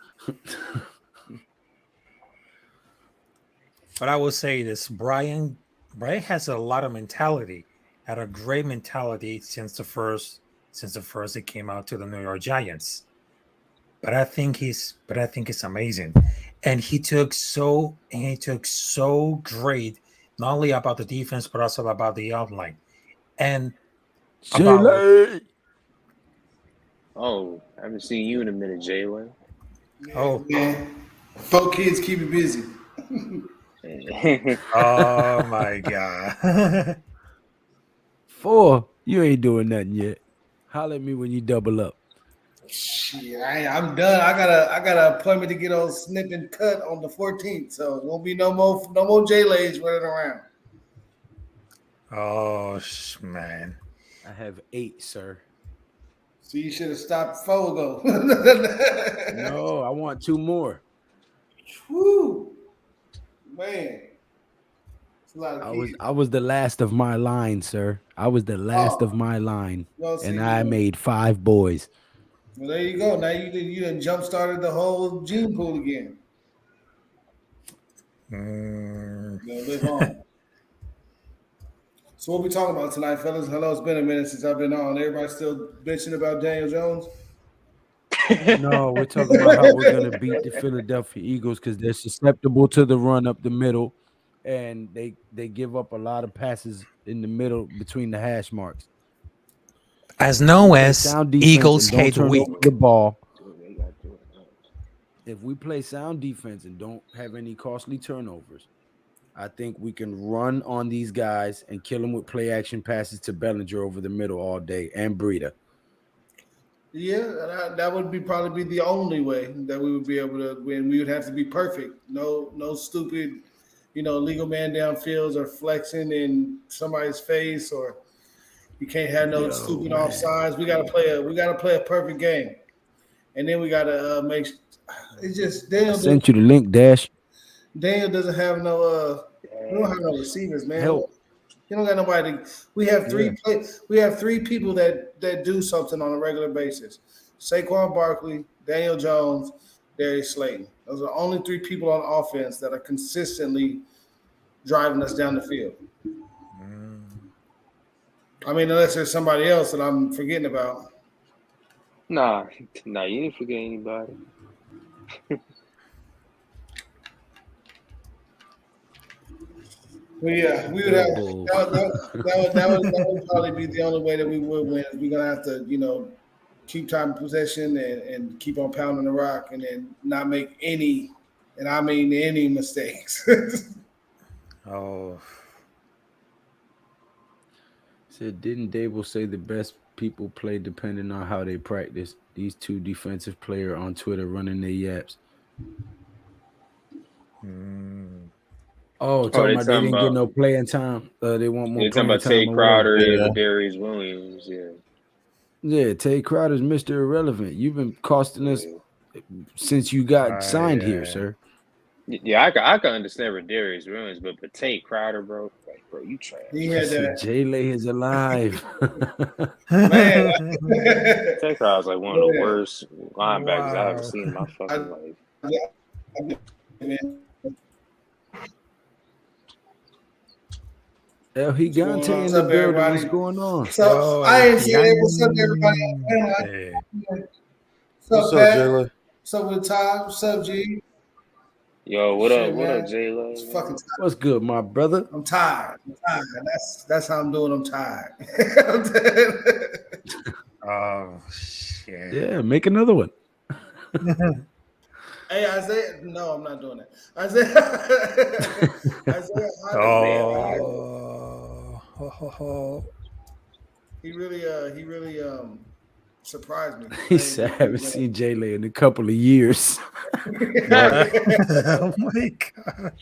but I will say this: Brian has a lot of mentality, had a great mentality since the first he came out to the New York Giants. But I think it's amazing, and he took so great not only about the defense but also about the outline and about like Jaylee. Oh, I haven't seen you in a minute, Jalen. oh Man, 4 kids keep me busy. oh my god. 4. You ain't doing nothing yet. Holler at me when you double up. Shit, I'm done. I got an appointment to get on snip and cut on the 14th, so it won't be no more J-Lays running around. Oh man. I have 8, sir. So you should have stopped 4 ago. No, I want 2 more. Woo, man. It's a lot of kids. I was the last of my line, sir. I was the last of my line, Well, see, and I made 5 boys. Well, there you go. Now you done jump started the whole gene pool again. Live on. So what we talking about tonight, fellas? Hello, it's been a minute since I've been on. Everybody still bitching about Daniel Jones? No, we're talking about how we're gonna beat the Philadelphia Eagles because they're susceptible to the run up the middle, and they give up a lot of passes in the middle between the hash marks. As known Play as sound defense Eagles and don't hate turn week. over the ball. If we play sound defense and don't have any costly turnovers, I think we can run on these guys and kill them with play action passes to Bellinger over the middle all day and Breida. Yeah, that would be probably be the only way that we would be able to win. We would have to be perfect. No stupid, legal man downfields or flexing in somebody's face, or you can't have no Yo, stupid man. offsides. We gotta play a perfect game, and then we gotta make. It's just I sent you the link, Dash. Daniel doesn't have no. We don't have no receivers, man. Help. You don't got nobody. We have Yeah. We have three people that do something on a regular basis. Saquon Barkley, Daniel Jones, Darius Slayton. Those are the only three people on offense that are consistently driving us down the field. I mean, unless there's somebody else that I'm forgetting about. Nah, you didn't forget anybody. But yeah, we would have that would probably be the only way that we would win. We're gonna have to, keep time of possession and keep on pounding the rock and then not make any, and I mean any mistakes. Oh, Said, didn't Dable say the best people play depending on how they practice? These two defensive player on Twitter running their yaps. Oh, talking they about they talking didn't get about no playing time. They want more They're talking playing about time Tate or whatever. Crowder Yeah. and Darius Williams. Yeah. Yeah, Tay Crowder's Mr. Irrelevant. You've been costing us since you got signed here, sir. Yeah, I can understand with Darius Williams, but Tate Crowder, bro, you trash. He had that. J-Lay is alive. Man. Tate Crowder's like one of the worst linebackers I've ever Wow. seen in my fucking life. El Gigante in What's the up, building. everybody? What's going on? So I ain't saying it. What's up, everybody? What's up, Pat? Jayla? What's up with Ty? What's up, G? Yo, what Shit, up? What man. up, J-Lo? It's fucking tired. What's good, my brother? I'm tired. That's how I'm doing. I'm tired. Oh shit. Yeah, make another one. Hey, Isaiah. No, I'm not doing that. Isaiah. Oh. He really surprised me. He said, I haven't seen J-Lay in a couple of years. Oh my god.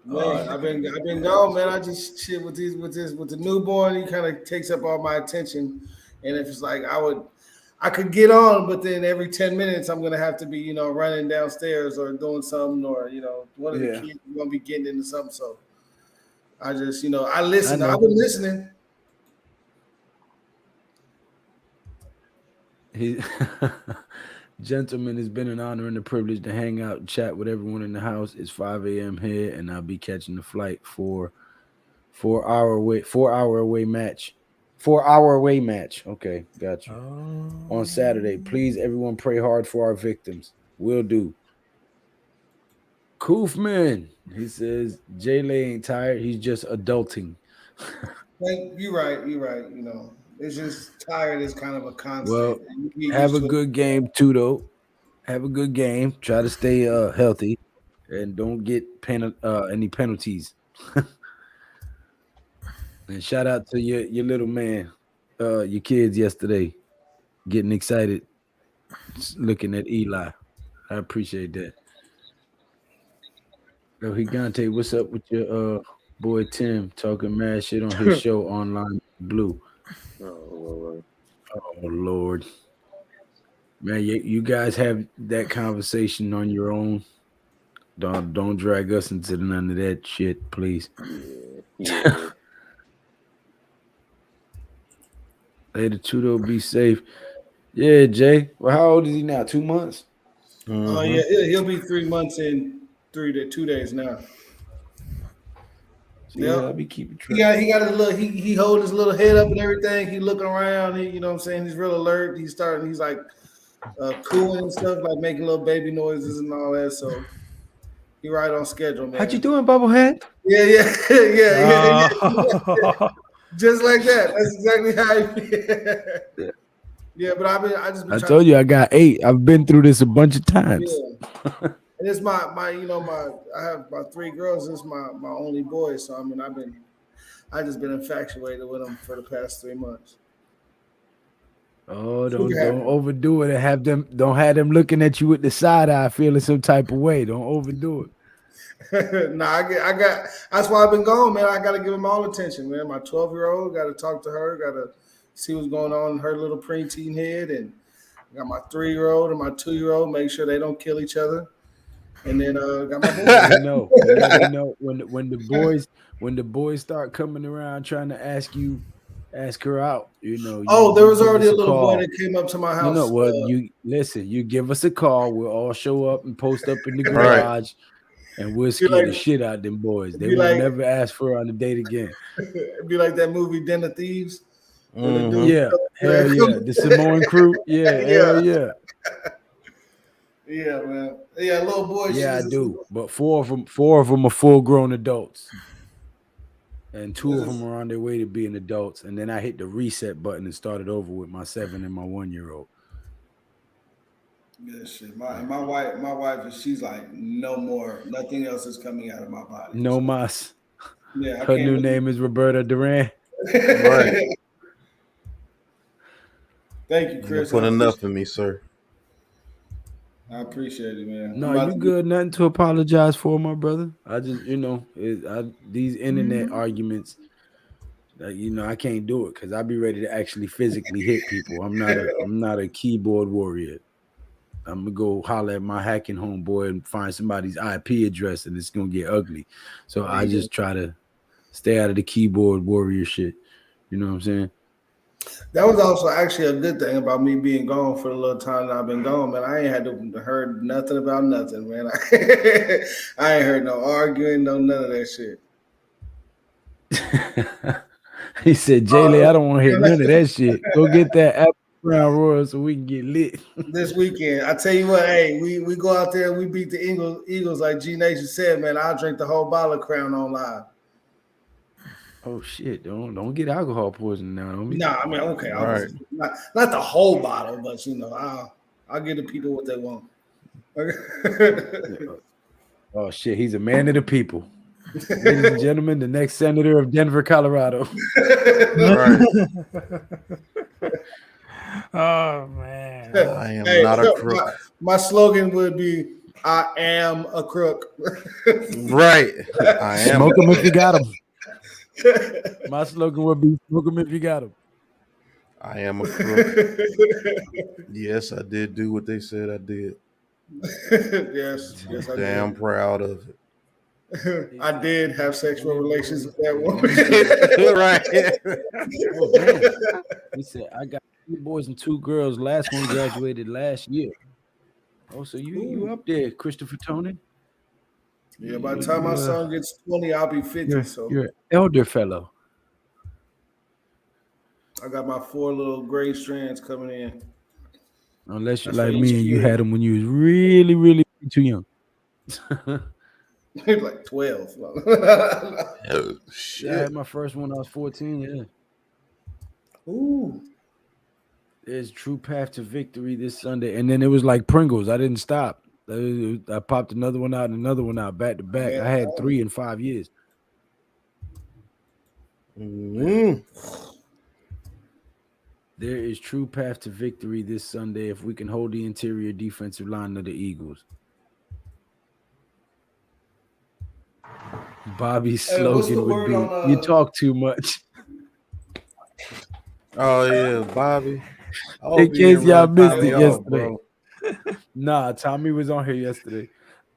Man, I've been gone, man. I just shit with the newborn. He kind of takes up all my attention, and if it's like I could get on, but then every 10 minutes I'm gonna have to be, running downstairs or doing something, or one of the kids is gonna be getting into something. So I just, I listen. I've been listening. He, gentlemen, it's been an honor and a privilege to hang out and chat with everyone in the house. It's 5 a.m. here, and I'll be catching the flight for 4 hour away match. 4 hour away match. Okay, gotcha. On Saturday. Please, everyone, pray hard for our victims. Will do. Koofman, he says J-Lay ain't tired. He's just adulting. You're right. It's just tired is kind of a constant. Well, have a good game too, though. Have a good game. Try to stay healthy, and don't get any penalties. And shout out to your little man, your kids yesterday, getting excited, looking at Eli. I appreciate that. Yo, Higante, what's up with your boy Tim talking mad shit on his show Online Blue? Oh, Lord. Man, you guys have that conversation on your own. Don't drag us into none of that shit, please. Yeah. Later, Tudo, be safe. Yeah, Jay. Well, how old is he now? 2 months? Oh yeah, he'll be 3 months in 2 days now. Yeah, I'll be keeping track. He got his little. He hold his little head up and everything. He looking around. You know what I'm saying? He's real alert. He's like cooing and stuff, like making little baby noises and all that. So he right on schedule, man. How you doing, Bubblehead? Yeah. Just like that. That's exactly how he. Yeah, but I told you I got 8. I've been through this a bunch of times. Yeah. And it's my I have my 3 girls. It's my only boy. So I just been infatuated with him for the past 3 months. Oh, don't overdo it and don't have them looking at you with the side eye, feeling some type of way. Don't overdo it. I got. That's why I've been gone, man. I got to give them all attention, man. My 12-year-old got to talk to her. Got to see what's going on in her little preteen head, and I got my 3-year-old and my 2-year-old. Make sure they don't kill each other. And then got my boy. You never know when the boys start coming around trying to ask her out. There was already a little boy that came up to my house. You listen. You give us a call. We'll all show up and post up in the garage. And we'll scare the shit out of them boys. They will never ask for her on a date again. It'd be like that movie Den of Thieves. Mm-hmm. Yeah, hell yeah. The Samoan crew. Yeah, hell yeah. Yeah, man. Yeah, little boys. Yeah, I do. But four of them are full-grown adults. And 2 of them are on their way to being adults. And then I hit the reset button and started over with my 7 and my 1-year-old. Yeah, shit. My wife, she's like, no more. Nothing else is coming out of my body. No mas. Yeah, her new name is Roberta Duran. Right. Thank you, Chris. Put enough in me, sir. I appreciate it, man. No, you good. Nothing to apologize for, my brother. I just, these internet arguments. I can't do it because I'll be ready to actually physically hit people. I'm not a keyboard warrior. I'm gonna go holler at my hacking homeboy and find somebody's IP address, and it's gonna get ugly. So I just try to stay out of the keyboard warrior shit. You know what I'm saying? That was also actually a good thing about me being gone for the little time that I've been gone, man. I ain't had to heard nothing about nothing, man. I ain't heard no arguing, none of that shit. He said, Jaylee, I don't want to hear none of that shit. Go get that Apple Crown Royal so we can get lit. This weekend, I tell you what, hey, we go out there and we beat the Eagles like GNATION said, man. I'll drink the whole bottle of Crown on live. Oh shit! Don't get alcohol poisoning now. Nah, I mean, okay, all right. Not the whole bottle, but I'll give the people what they want. Oh shit! He's a man of the people. Ladies and gentlemen, the next senator of Denver, Colorado. Right. Oh man, I am not a crook. My slogan would be, "I am a crook." Right. I am. Smoke him if you got him. My slogan would be, "Smoke him if you got him." I am a crook. Yes, I did do what they said I did. Yes, I'm damn proud of it. I did have sexual relations with that woman. Right. He said, I got 2 boys and 2 girls. Last one graduated last year. Oh, so you up there, Christopher Tony? Yeah, by the time my son gets 20, I'll be 50. You're an elder fellow. I got my 4 little gray strands coming in. Unless you're like me and you had them when you was really, really too young. Like 12. Oh, shit. I had my first one when I was 14, yeah. Ooh. There's True Path to Victory this Sunday. And then it was like Pringles. I didn't stop. I popped another one out and another one out back to back. I had 3 in 5 years. Mm-hmm. There is True Path to Victory this Sunday if we can hold the interior defensive line of the Eagles. Bobby's slogan would be, you talk too much. Oh, yeah, Bobby. In case y'all missed it yesterday. Nah, Tommy was on here yesterday.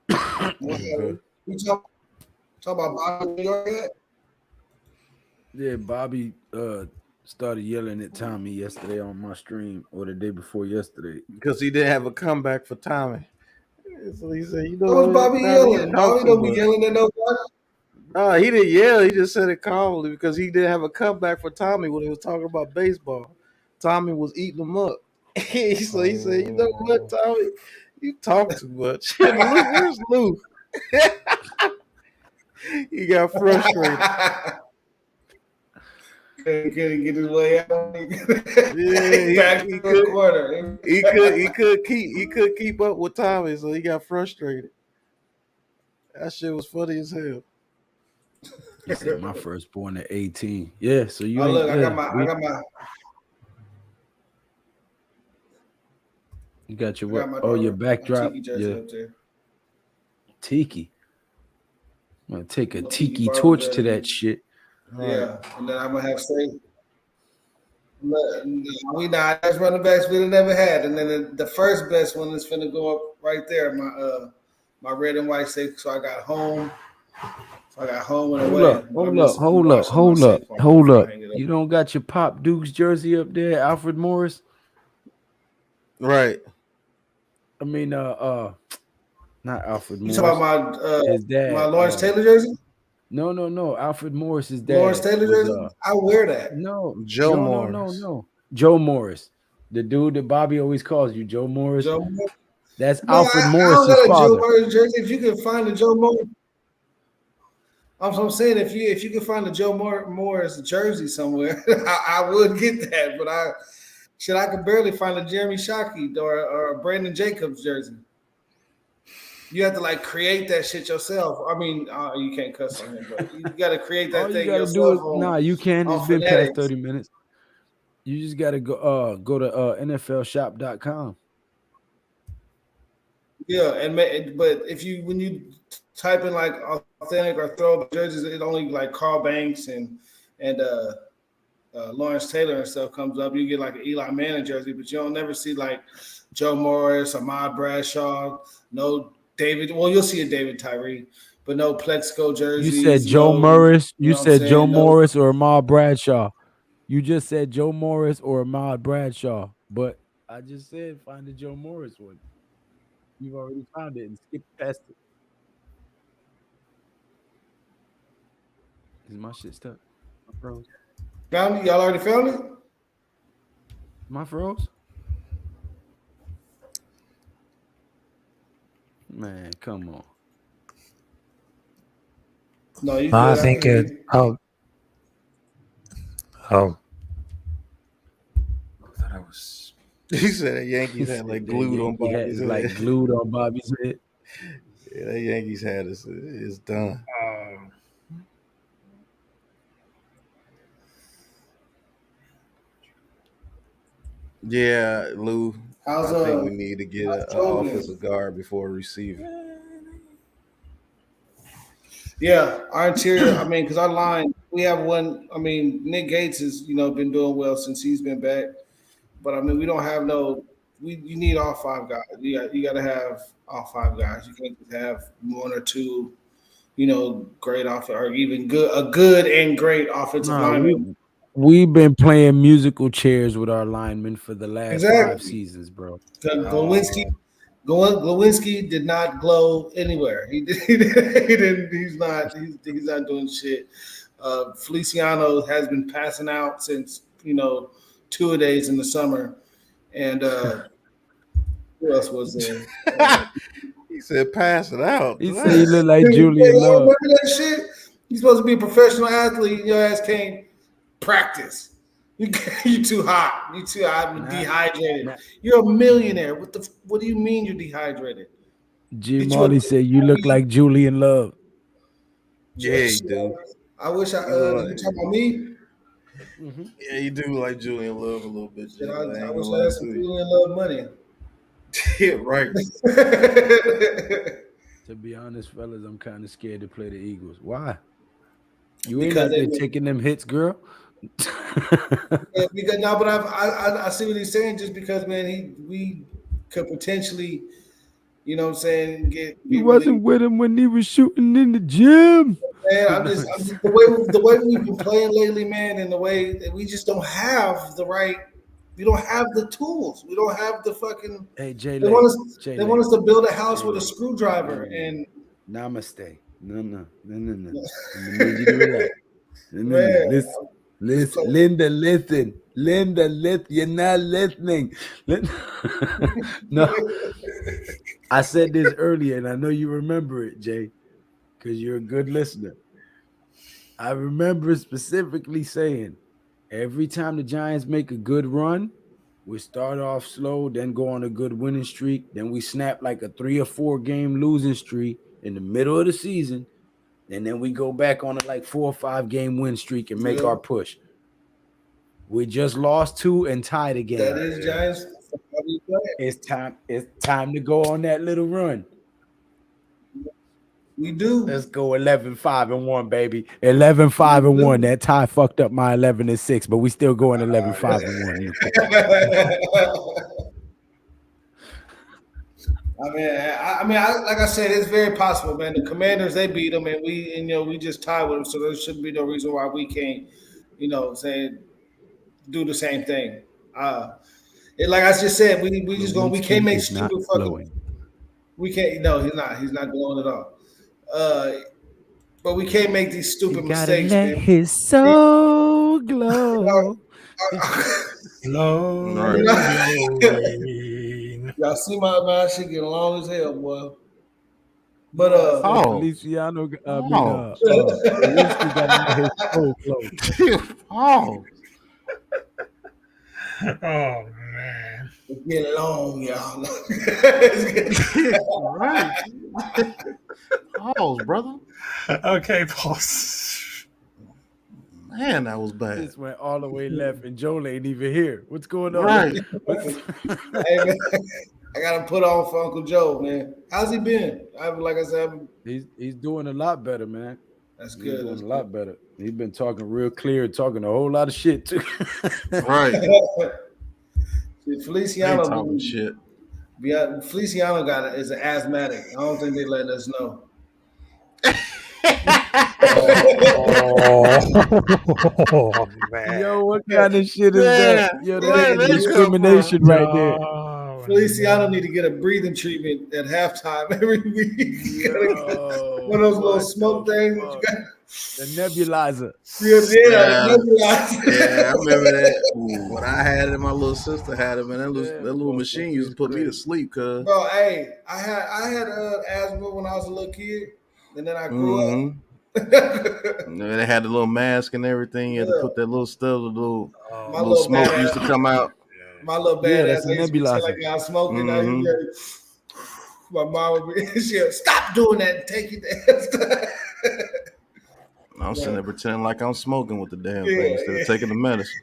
You talk about Bobby yet? Yeah, Bobby started yelling at Tommy yesterday on my stream, or the day before yesterday. Because he didn't have a comeback for Tommy. So he said, what was Bobby yelling? Bobby don't be yelling at nobody. No, he didn't yell. He just said it calmly because he didn't have a comeback for Tommy when he was talking about baseball. Tommy was eating him up. So he said, you know what, Tommy? You talk too much. Where's Lou? He got frustrated. Couldn't get his way out. Yeah, he could keep up with Tommy, so he got frustrated. That shit was funny as hell. He said my firstborn at 18. Yeah, so you. I got my. You got your I what? got my Oh, your daughter, my backdrop. tiki jersey Yeah, up there. tiki. I'm gonna take a My tiki barber torch to jersey. that shit. All right. Yeah, and then I'm gonna have straight. No, we not. That's running backs we never had, and then the first best one is finna go up right there. My red and white safe. So I got home. So I got home and Hold away. up, But I'm hold up, just hold up, washing my hold up, safe off hold before I up. hang it up. You don't got your Pop Dukes jersey up there, Alfred Morris? Right. I mean, not Alfred You talking Morris. about His my dad. Lawrence Taylor jersey? No. Alfred Morris's Lawrence dad Taylor was jersey? I wear that. Joe Morris. no. Joe Morris, the dude that Bobby always calls you, Joe Morris. Joe Morris. That's No, Alfred I don't Morris's got a Joe father. Morris jersey. If you can find a Joe Morris, I'm saying if you can find a Joe Morris jersey somewhere, I would get that. But I could barely find a Jeremy Shockey or a Brandon Jacobs jersey. You have to like create that shit yourself. I mean, you can't cuss on him, but you got to create All that you thing gotta do yourself is you can. on It's been past Fanatics. 30 minutes. You just gotta go to NFLshop.com. Yeah, but when you type in like authentic or throwback jerseys, it only like Carl Banks and Lawrence Taylor and stuff comes up. You get like an Eli Manning jersey, but you don't never see like Joe Morris, Ahmad Bradshaw, no David. Well, you'll see a David Tyree, but no Plexico jerseys. You said Joe Morris. You You know what I'm said Joe saying? No, Morris or Ahmad Bradshaw. You just said Joe Morris or Ahmad Bradshaw. But I just said find the Joe Morris one. You've already found it and skipped past it. Is my shit stuck? My froze. found it? Y'all already found it? My froze? Man, come on. No, you I good. I can think hear it. you. Oh, I thought I was. He said the Yankees had like glued on Yankee hat Bobby's is head. like glued on Bobby's head. Yeah, that Yankees hat is done. Yeah, Lou. How's I think we need to get an Tobin? offensive guard before a receiver. Yeah, our interior. I mean, because our line, we have one. I mean, Nick Gates has been doing well since he's been back, but I mean, we don't have no. You need all five guys. You got to have all five guys. You can't just have one or two. Great off or even a good and great offensive No, lineman. we've been playing musical chairs with our linemen for the last 5 Exactly. seasons, bro. Glowinski did not glow anywhere. He didn't. He's not doing shit. Feliciano has been passing out since 2 days in the summer, and who else was there? He said pass it out. He said he looked like Julian Y'all Love. remember that shit? You're supposed to be a professional athlete. Your ass can't practice. You too hot. You too hot and dehydrated. You're a millionaire. What do you mean you're dehydrated? G Marley said you look like Julian Love. Yeah, you do. I wish you talking about me? Mm-hmm. Yeah, you do like Julian Love a little bit. I ain't gonna wish I lie had some to you. Julian Love money. Yeah, right. To be honest, fellas, I'm kind of scared to play the Eagles. Why? You ain't Because out there taking them hits, girl. Because no, but I see what he's saying. Just because, man, we could potentially, you know what I'm saying, get You wasn't with him when he was shooting in the gym. Man, I'm just the way we've been playing lately, man, and the way that we just don't have the right. We don't have the tools. We don't have the fucking. Hey, Jay, they want us to build a house with a screwdriver and. Namaste. No. I'm gonna need you to relax. Listen, Linda, you're not listening. No, I said this earlier, and I know you remember it, Jay, because you're a good listener. I remember specifically saying, every time the Giants make a good run, we start off slow, then go on a good winning streak, then we snap like a 3 or 4 game losing streak in the middle of the season, and then we go back on a like 4 or 5 game win streak and make our push. We just lost 2 and tied again. That is Giants. we playing. It's time to go on that little run. We do. Let's go 11-5-1, baby. 11-5-1. That tie fucked up my 11-6, but we still going 11-5-1. Like I said, it's very possible, man. The Commanders, they beat them, and we just tied with them, so there shouldn't be no reason why we can't, do the same thing. Like I just said, we can't make stupid fucking. We can't. No, he's not. He's not glowing at all. But we can't make these stupid mistakes, man. His soul glow. Glowing. Y'all see my shit getting long as hell, boy. But Feliciano, Lewinsky got his soul glow. Oh man, it's getting long, y'all. Right. Pause, brother. Okay, pause. Man, that was bad. This went all the way left, and Joel ain't even here. What's going on? Right. Hey, man, I got to put on for Uncle Joe, man. How's he been? Like I said, he's doing a lot better, man. That's He's good. doing a lot better. He's been talking real clear, talking a whole lot of shit too. Right. Feliciano talking shit. Feliciano is an asthmatic. I don't think they letting us know. Oh man. Yo, what kind of shit is that? Yo, that's discrimination right there. Feliciano need to get a breathing treatment at halftime every week. One of those little smoke things. The nebulizer. Yeah, I remember that. When I had it, my little sister had it, man. That little machine used to put me to sleep, cuz. Bro, hey, I had asthma when I was a little kid, and then I grew up. They had the little mask and everything. You had to put that little stuff, the little smoke used to come out. My little bad ass used to nebulizer. like I was smoking. My mom would be, she'll stop doing that and take it there. I'm sitting there pretending like I'm smoking with the damn thing instead of taking the medicine.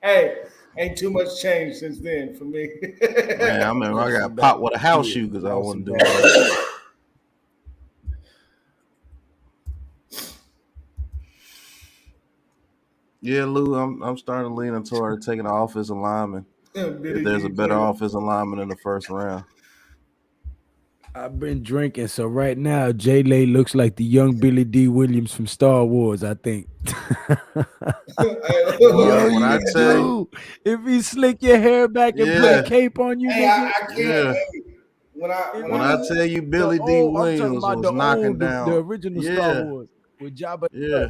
Hey, ain't too much change since then for me. Man, I remember I got popped with a house shoe because I wasn't doing that. Yeah, Lou, I'm starting to lean toward taking an offensive lineman. If there's a better offensive lineman in the first round. I've been drinking, so right now J-Lay looks like the young Billy D. Williams from Star Wars, I think. When I tell you, if he slick your hair back and put a cape on you, I can't. Yeah. When I tell you Billy D. Williams was knocking down the original Star Wars with Jabba. Yeah.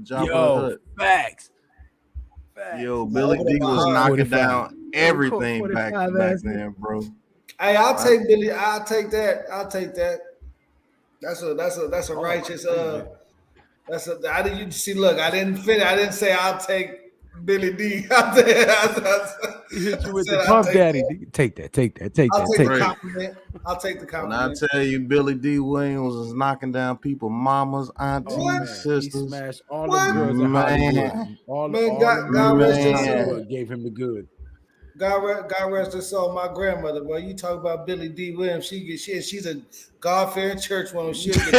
Jabba the facts. Yo, Billy D was knocking down everything back then, bro. Hey, I'll take Billy. I'll take that. That's a righteous. I didn't see. Look, I didn't fit. I didn't say I'll take Billy D. He hit you with the Puff Daddy. Take that. I'll take the compliment. When I tell you Billy D. Williams was knocking down people, mamas, aunties, sisters. He smashed all the girls in Hollywood. All God rest his soul. Gave him the good. God rest her soul. My grandmother, boy, you talk about Billy D. Williams. She's a God-fearing church woman. She'll get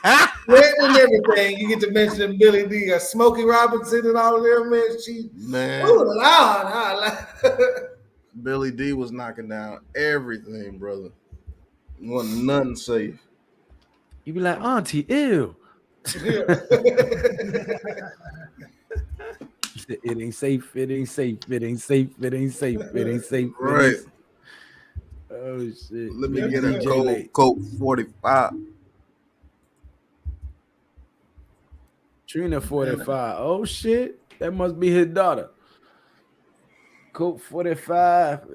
and everything. You get to mention Billy D. Smokey Robinson and all of them, man. Billy D. was knocking down everything, brother. Wasn't nothing safe. You be like, Auntie, ew. It ain't safe. Right. Oh shit. Let me get a Coke 45. Trina 45. Oh shit. That must be his daughter. Coke 45.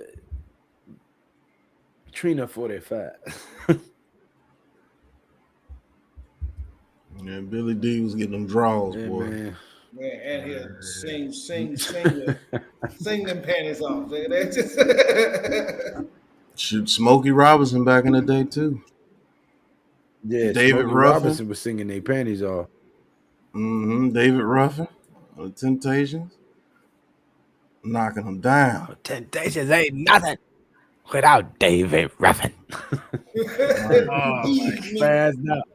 Trina 45. Yeah, Billy D was getting them draws, boy. Man. Man, and he'll sing them panties off. Shoot, Smokey Robinson back in the day too. Yeah, David Smokey Ruffin Robinson was singing their panties off. David Ruffin, The Temptations. knocking him down. Temptations ain't nothing without David Ruffin. Fast up.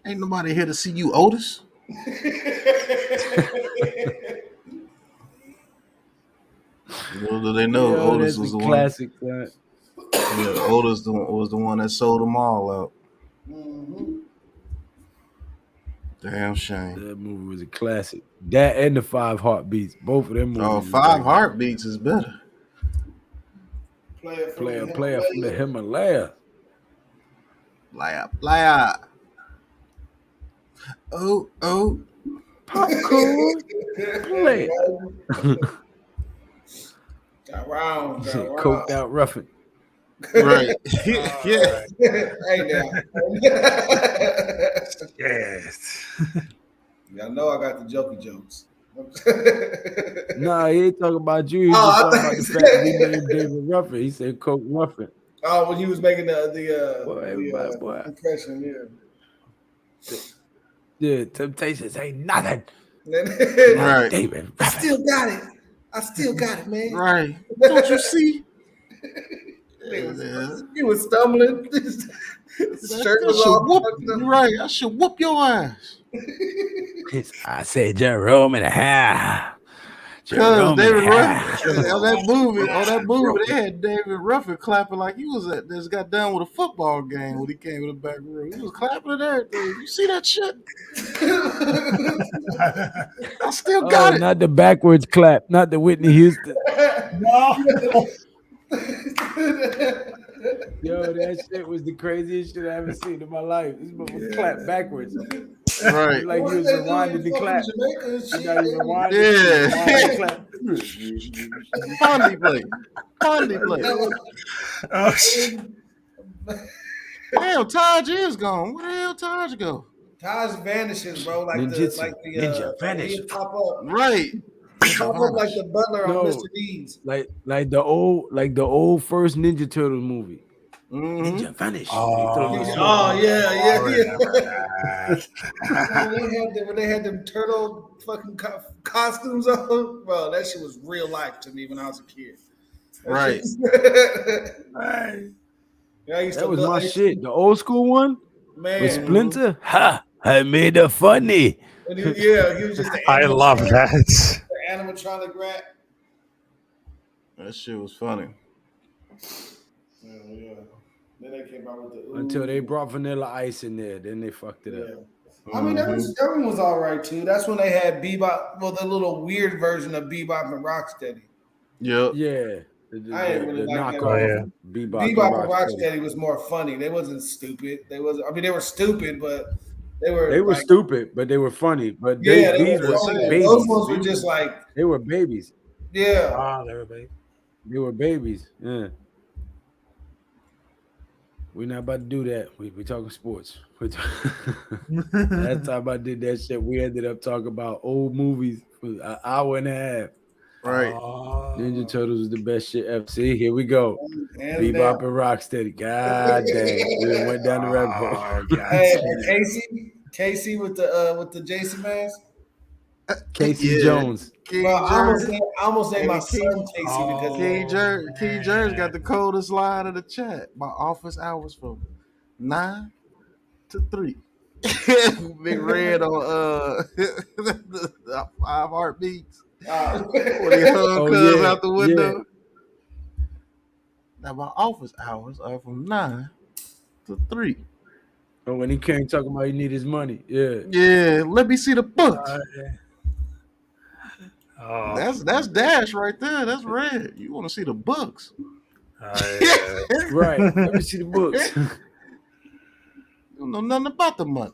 Ain't nobody here to see you, Otis. Little do they know, Otis was the classic, one. Yeah, Otis was the one that sold them all out. Mm-hmm. Damn shame. That movie was a classic. That and the 5 Heartbeats, both of them movies. Oh, 5 Heartbeats is better. Player from the Himalaya. Playa. Oh. Popcorn. Play. Got round. Coked out Ruffin. Right. Yeah. Hey now. Yes. Y'all know I got the jokey jokes. Nah, he ain't talking about you. He was talking about the fact that he named David Ruffin. He said Coke Ruffin. Oh, when he was making the impression, yeah. Temptations ain't nothing. Right. David Ruffin. I still got it, man. Right. Don't you see? He was stumbling. His shirt was all right. I should whoop your ass. I said Jerome and a half. Because David Ruffin on that movie, they had David Ruffin clapping like he was just got done with a football game when he came to the back room. He was clapping and everything. You see that shit? I still got it. Not the backwards clap, not the Whitney Houston. No. Yo, that shit was the craziest shit I ever seen in my life. This motherfucker clap backwards. Right. Like he was rewinding the clap. Pondy play. Oh shit. Damn, Taj is gone. Where the hell Taj go? Taj vanishes, bro. Like Ninja vanish. Pop up. Right. Pop up like the butler on Mr. Deeds. Like the old first Ninja Turtles movie. Mm-hmm. Ninja vanish. Yeah. When they had them turtle fucking costumes on, bro, that shit was real life to me when I was a kid. Right. That was my shit. The old school one, man, with Splinter. Ha! I made it funny. He was just. I love that. The animatronic rat. That shit was funny. Yeah. Then they came out with the until they brought Vanilla Ice in there. Then they fucked it up. I mean, everyone was all right too. That's when they had Bebop, well, the little weird version of Bebop and Rocksteady. Yep. Yeah. I didn't really like that. Bebop and Rocksteady was more funny. They wasn't stupid. They were stupid, but they were stupid, but they were funny. But these were babies. Those ones were just like they were babies. Yeah. They were babies. They were babies. Yeah. We're not about to do that. We talking sports. Last time I did that shit, we ended up talking about old movies for an hour and a half. Right. Ninja Turtles was the best shit ever. See, here we go. Bebop and Rocksteady. God dang. We went down the rabbit hole. Hey, Casey with the Jason mask. Casey Jones. Well, I almost named my son Casey because King Jerry's got the coldest line of the chat. My office hours from 9 to 3. Big Red on the 5 Heartbeats. When he hung Cuz out the window. Yeah. Now my office hours are from 9 to 3. Oh, when he came talking about he need his money. Yeah. Yeah, let me see the books. Oh. That's Dash right there. That's Red. You want to see the books? Right. Let me see the books. You don't know nothing about the money.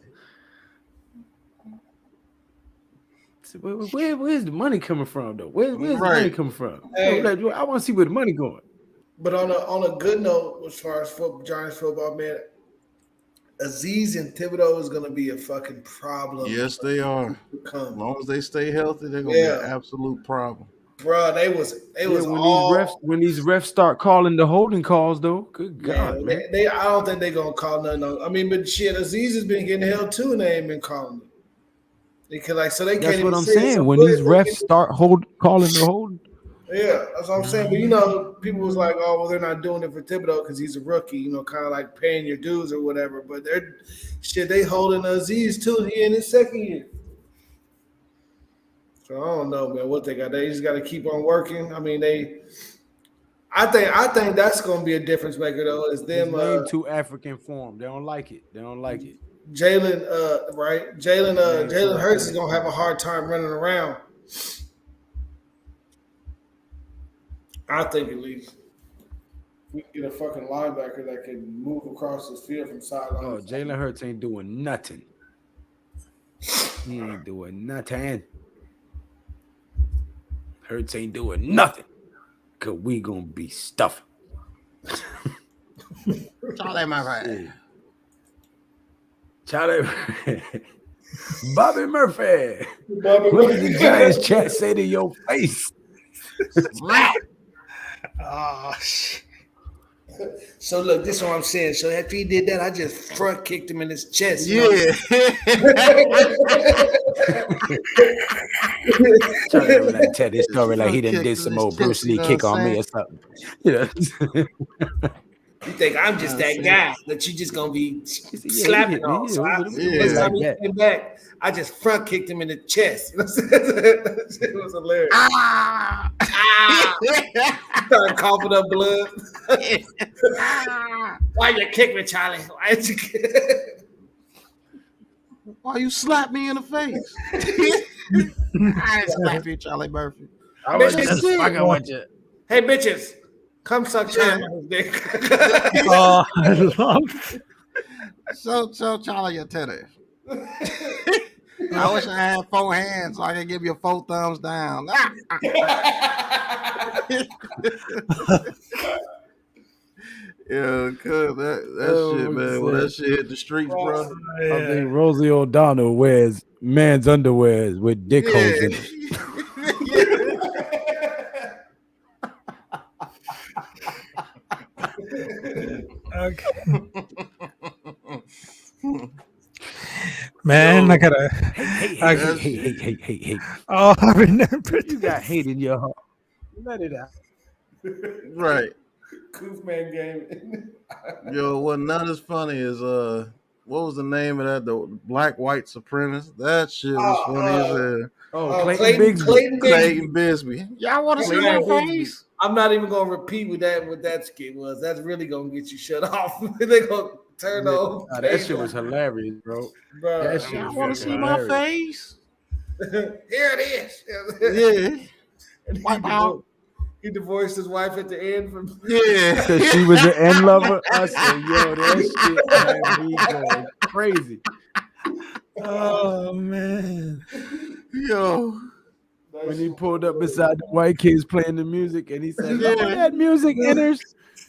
So where's the money coming from, though? Where's the money coming from? Hey. I want to see where the money going. But on a good note, as far as Giants football, man, Aziz and Thibodeau is going to be a fucking problem. Yes, they are. As long as they stay healthy, they're going to be an absolute problem. Bro, they was when these refs start calling the holding calls, though. Good God, man. I don't think they're going to call nothing. I mean, but shit, Aziz has been getting held too, and they ain't been calling it. They can like so they That's can't what even I'm say it's saying. a When foot, these they refs can- start calling the holding, Yeah, that's what I'm saying. But you know, people was like, "Oh, well, they're not doing it for Thibodeau because he's a rookie." You know, kind of like paying your dues or whatever. But they're they holding Aziz too. He in his second year. So I don't know, man, what they got. They just got to keep on working. I mean, I think that's going to be a difference maker though. Is his them name too African for him. They don't like it. They don't like it. Jalen, right? His name Jalen too Hurts is African. going to have a hard time running around. I think at least we can get a fucking linebacker that can move across the field from sideline. Oh, to sideline. Jalen Hurts ain't doing nothing. He ain't doing nothing. Hurts ain't doing nothing. Cause we gonna be stuffing. Charlie Murphy. Charlie Bobby Murphy. Bobby What did the Murphy. Giants chat say to your face? Oh shit. So look, this is what I'm saying. So after he did that, I just front kicked him in his chest. You Charlie ever like tell this story like he done Kicked did in some his old Bruce chest, you Lee know kick what on I'm me or something. You know. You think I'm just that guy that you just gonna be said, yeah, he slapping hit me. on? So Yeah, I, it was next like time he that. came back, I just front kicked him in the chest. You know what I'm saying? That shit was hilarious. Ah! Started coughing up blood. Why you kick me, Charlie? Why did you kick? Why you slap me in the face? I didn't slap you, Charlie Murphy. I was Bitches. just fucking with you. Hey, bitches, come suck Charlie on his dick. Oh, I love. Show Charlie your teddy. I wish I had 4 hands so I could give you 4 thumbs down. Yeah, cuz that shit, man. When that shit hit the streets, bro. I think Rosie O'Donnell wears man's underwear with dick holes in it. Okay. Man, I gotta. Hey. Oh, I remember. You got hate in your heart. Let it out. Right. Koofman game. Yo, what not as funny as what was the name of that? The Black White Supremacist. That shit was funny as hell. Oh, Clayton Bigsby. Clayton Bisbee. Y'all want to see my face? I'm not even gonna repeat what that skit was. That's really gonna get you shut off. They gonna turn on. Nah, that shit was hilarious, bro. Bro, That shit Y'all was want to see my face? Here it is. Yeah. And Wipe out. he divorced his wife at the end from Yeah. Because she was an end lover. I said, yo, that shit had me going crazy. Oh man. Yo. When he pulled up beside the white kids playing the music and he said, "Oh, that music enters."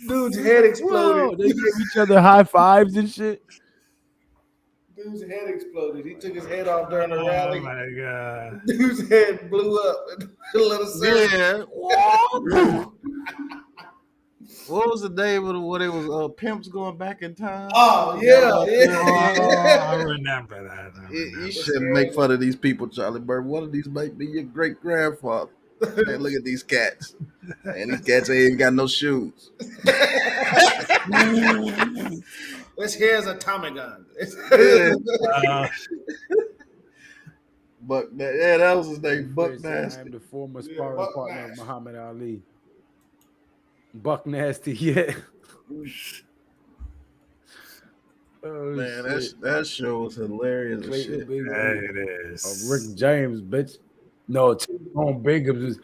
dude's head Whoa, exploded. they gave each other high fives and shit. Dude's head exploded. He took his head off during a Oh rally. my god. Dude's head blew up in the middle of the circle. Yeah. What was the name of what it was? Pimps going back in time. Oh yeah, Oh, I yeah. remember that. You shouldn't make fun of these people, Charlie Bird. One of these might be your great grandfather. Hey, look at these cats. And these cats ain't even got no shoes. This here's a Tommy gun. Buck, yeah, that was his name, Buck I Nasty. am the former Yeah, sparring Buck partner Nasty. of Muhammad Ali. Buck Nasty, yeah. Oh, Man, shit. that show was hilarious as shit. It is. Rick James, bitch. No, T-Bone Bigums was.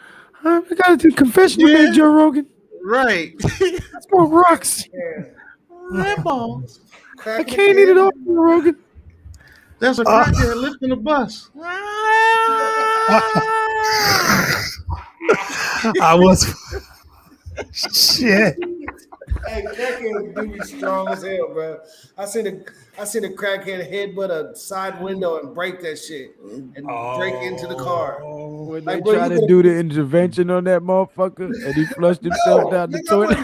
We got to do confession today, Joe Rogan. Right. Let's go rocks. Rimballs. I can't eat it all, Joe Rogan. There's a crackhead lifting a bus. I was. Shit. Hey, crackhead do be strong as hell, bro. I seen a crackhead headbutt a side window and break that shit and break into the car. When Like, they bro, try you to could- do the intervention on that motherfucker and he flushed himself down the nigga, toilet.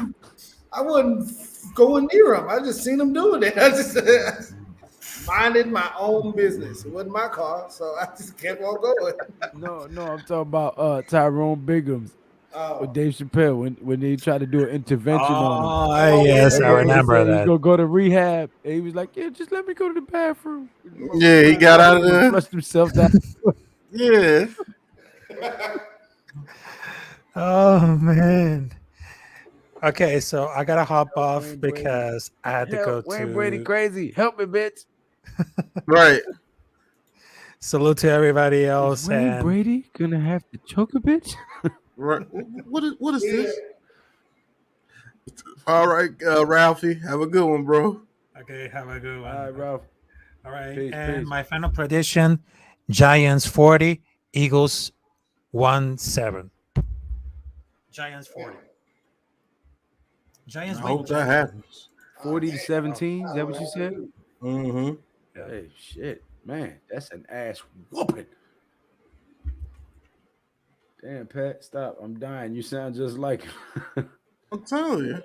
I wouldn't go near him. I just seen him doing it. I just minding my own business. It wasn't my car, so I just kept on going. No, I'm talking about Tyrone Biggums with Dave Chappelle when they tried to do an intervention on him. Oh, yes, I Remember he remember said he was that. gonna go to rehab, and he was like, "Yeah, just let me go to the bathroom." Yeah, he got out of there. Flushed himself down. Yeah. Oh man. Okay, so I gotta hop off Wayne Brady. because I had to go Help, Wayne Brady to crazy. Help me, bitch. Right. salute to everybody Is else. Wayne And Brady gonna have to choke a bitch? Right. What is this? All right, Ralphie. Have a good one, bro. okay, have a good one. All right, Ralph. All right, Peace, and peace. my final prediction: Giants 40, Eagles 1-7. Giants 40. Giants I win. hope that happens. 40-17. Is that what you said? Mm-hmm. Hey, shit, man, that's an ass whooping. Damn, Pat, stop. I'm dying. You sound just like him. I'm telling you.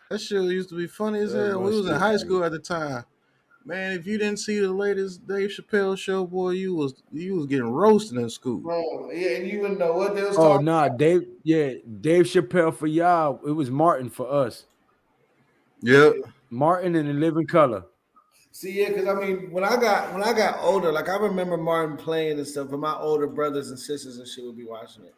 That shit used to be funny as That hell. We was in must high be- school at the time. Man, if you didn't see the latest Dave Chappelle show, boy, you was getting roasted in school. Bro, yeah, and you wouldn't know what they was Oh, talking nah, Dave Chappelle for y'all. It was Martin for us. Yep. Martin in the Living Color. See, yeah, because I mean, when I got older, like I remember Martin playing and stuff, and my older brothers and sisters and shit would be watching it.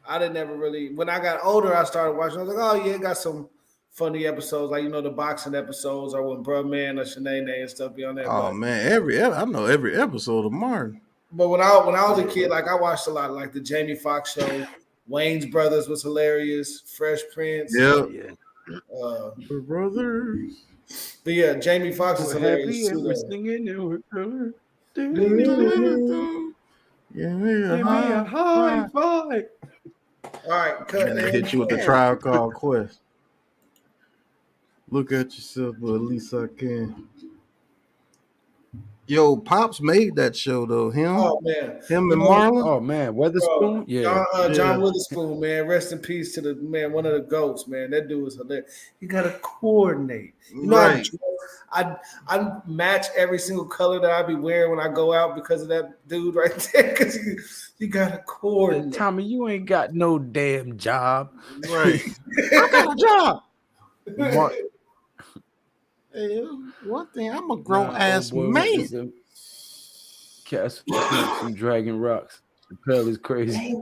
I didn't ever really. When I got older, I started watching. I was like, oh yeah, it got some funny episodes, like the boxing episodes, or when Bruh Man or Shanae and stuff be on there. Oh man, I know every episode of Martin. But when I was a kid, like I watched a lot, like the Jamie Foxx show, Wayne's Brothers was hilarious, Fresh Prince. Yep. The brothers. But yeah, Jamie Foxx is We're hilarious happy too. and we're though. singing and we're color. Give Give me me a high five. All right, cut. And they hit you with the trial called Quest. Look at yourself, but at least I can. Yo, Pops made that show though. Him and Marlon. Oh man, Weatherspoon. John Witherspoon, man. Rest in peace to the man, one of the goats, man. That dude was hilarious. You gotta coordinate. You know, Right. I match every single color that I be wearing when I go out because of that dude right there. Because you gotta coordinate. Tommy, you ain't got no damn job. Right. I got a job. Mark, Hey, one thing, I'm a grown ass man. Cast some Dragon Rocks. The pal is crazy.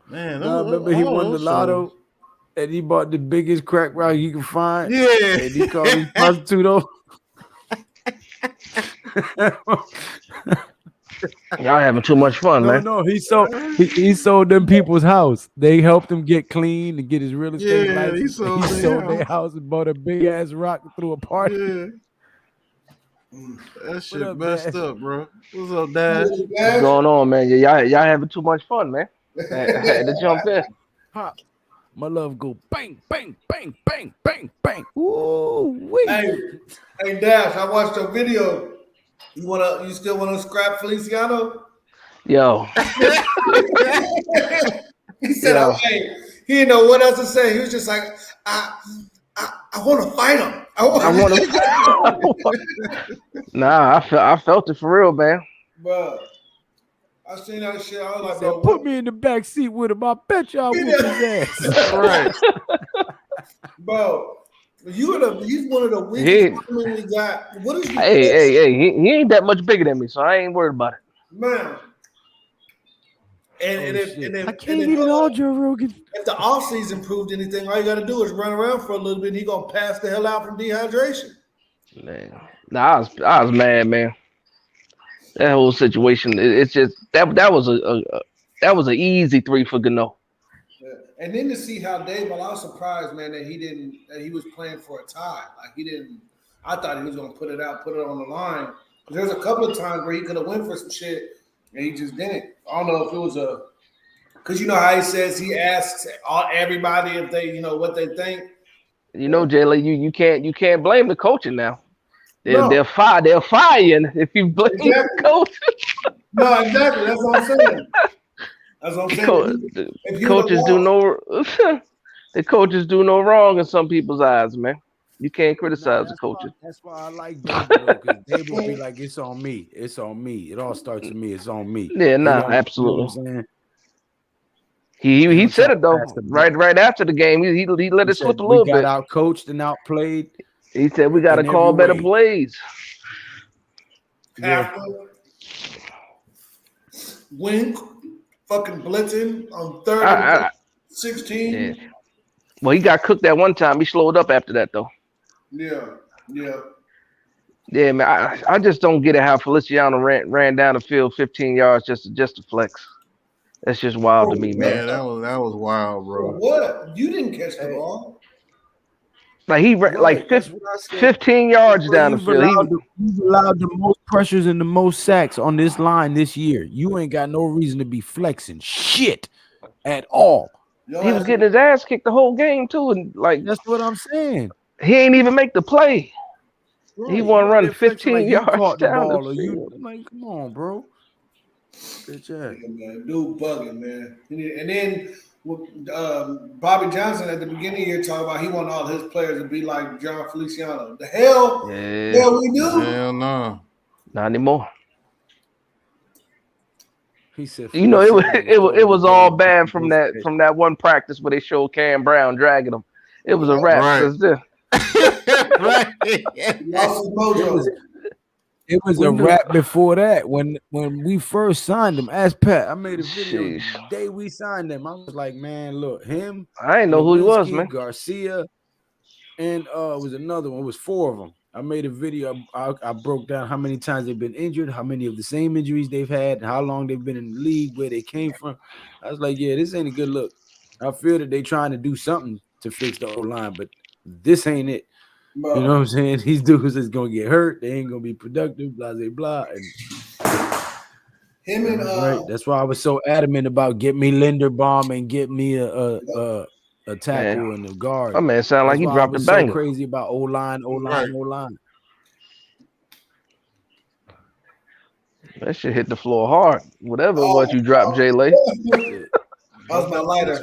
Man, remember he won the lotto and he bought the biggest crack rock you can find. Yeah. And he called his prostitute over. Y'all having too much fun, man. No, he sold them people's house. They helped him get clean and get his real estate license. he sold their house and bought a big ass rock through a party. Yeah. That shit up, messed Dad? up, bro. What's up, Dad? What's going on, man? Y'all having too much fun, man. I had to jump in. Pop. My love go bang, bang, bang, bang, bang, bang. Ooh, wee. Hey, Dash, I watched a video. You still wanna scrap Feliciano? Yo. He said, "Hey, he didn't know what else to say. He was just like, I want to fight him. I want to." Nah, I felt it for real, man. Bro, I seen that shit. I was like, Said, bro, put me in the back seat with him. I bet y'all whoop his ass. Right. Bro, he's one of the weakest women we got. What is Hey, he ain't that much bigger than me, so I ain't worried about it. Man. And then I can't eat it all, Joe Rogan. If the offseason proved anything, all you got to do is run around for a little bit. And he gonna pass the hell out from dehydration. Man, nah, I was mad, man. That whole situation, it's just that was an easy 3 for Gano. Yeah. And then to see how Dave, I was surprised, man, that he was playing for a tie. Like he didn't. I thought he was gonna put it on the line. There's a couple of times where he could have went for some shit. And he just didn't. I don't know if it was because you know how he says he asks everybody if they, what they think. Jayla, you can't blame the coaching now. They'll fire you if you blame the coach. No, exactly. That's what I'm saying. That's what I'm saying. The coaches do no wrong in some people's eyes, man. You can't Nah, criticize the coaches. that's why I like Dable though, because Dable be like, it's on me. It's on me. It all starts with me. It's on me. Yeah, He nah, don't, you know absolutely. what I'm saying? He I'm said trying it to though. pass the buck. Right after the game, he let He it slip said a we little got bit. out coached and outplayed He said we got to in call every better way. plays. Yeah. Wink, fucking blitzing on 3rd I, and 16. yeah. Well, he got cooked that one time. He slowed up after that though. Yeah. Yeah, man. I just don't get it how Feliciano ran down the field 15 yards just to flex. That's just wild to me, man. Yeah, that was wild, bro. What? You didn't catch the ball. Like he ran Right. like That's what I said. 15 yards Bro, down the field. you've allowed the most pressures and the most sacks on this line this year. You ain't got no reason to be flexing shit at all. He was getting his ass kicked the whole game too, and like That's what I'm saying. he ain't even make the play. Right. He want to run They're flexing 15 like you yards caught the down the ball or you field. like, come on, bro. Bitch ass. Yeah, man, dude bugging, man. And then Bobby Johnson at the beginning of the year talking about he wanted all his players to be like John Feliciano. The hell? Yeah. Yeah, we do. Hell no. Not anymore. He said, You know, it was all bad from that. that one practice where they showed Cam Brown dragging him. It was a wrap Right. since then. Right. Lost his mojo. It was a wrap before that. When we first signed him, ask Pat. I made a video the day we signed him. I was like, man, look, him. I didn't know who he was, man. Garcia, and it was another one. It was 4 of them. I made a video. I broke down how many times they've been injured, how many of the same injuries they've had, and how long they've been in the league, where they came from. I was like, yeah, this ain't a good look. I feel that they're trying to do something to fix the O-line, but this ain't it. Bro. You know what I'm saying? These dudes is gonna get hurt. They ain't gonna be productive. Blah blah blah. And him and right. That's why I was so adamant about get me Linderbaum and get me a tackle and a guard. Oh man, sound like he dropped a banger. So crazy about O-line. That shit hit the floor hard. Whatever it was you dropped, Jay Lay. that was my lighter.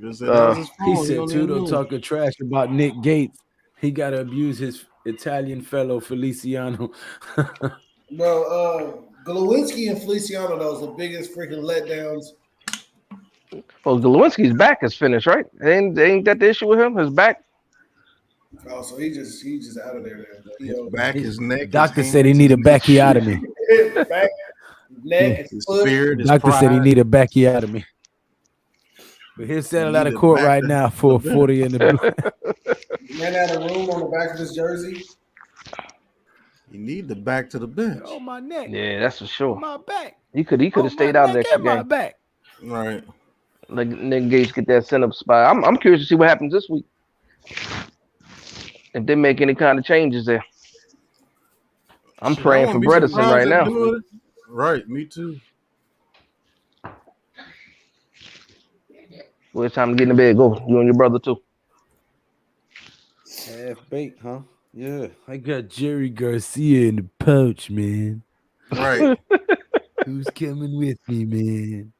He said Tudo talking trash about Nick Gates. He got to abuse his Italian fellow Feliciano. Bro, Glowinski and Feliciano, those the biggest freaking letdowns. Well, Glowinski's back is finished, right? Ain't that the issue with him? His back? Oh, so he just out of there. His back, his neck. Doctor said he need a bacchiotomy. Back, neck, his foot. Doctor said he need a bacchiotomy. But he's settled out of court right now for 40 in the blue. Man out of room on the back of his jersey. You need the back to the bench. Oh, my neck. Yeah, that's for sure. My back. He could have stayed out of the extra my game. back. Right. Like Nick Gates get that center spot. I'm curious to see what happens this week. If they make any kind of changes there. I'm praying for Bredesen right now. Right, me too. Well, it's time to get in the bed. Go. You and your brother too. Half baked, huh? Yeah. I got Jerry Garcia in the pouch, man. Right. Who's coming with me, man?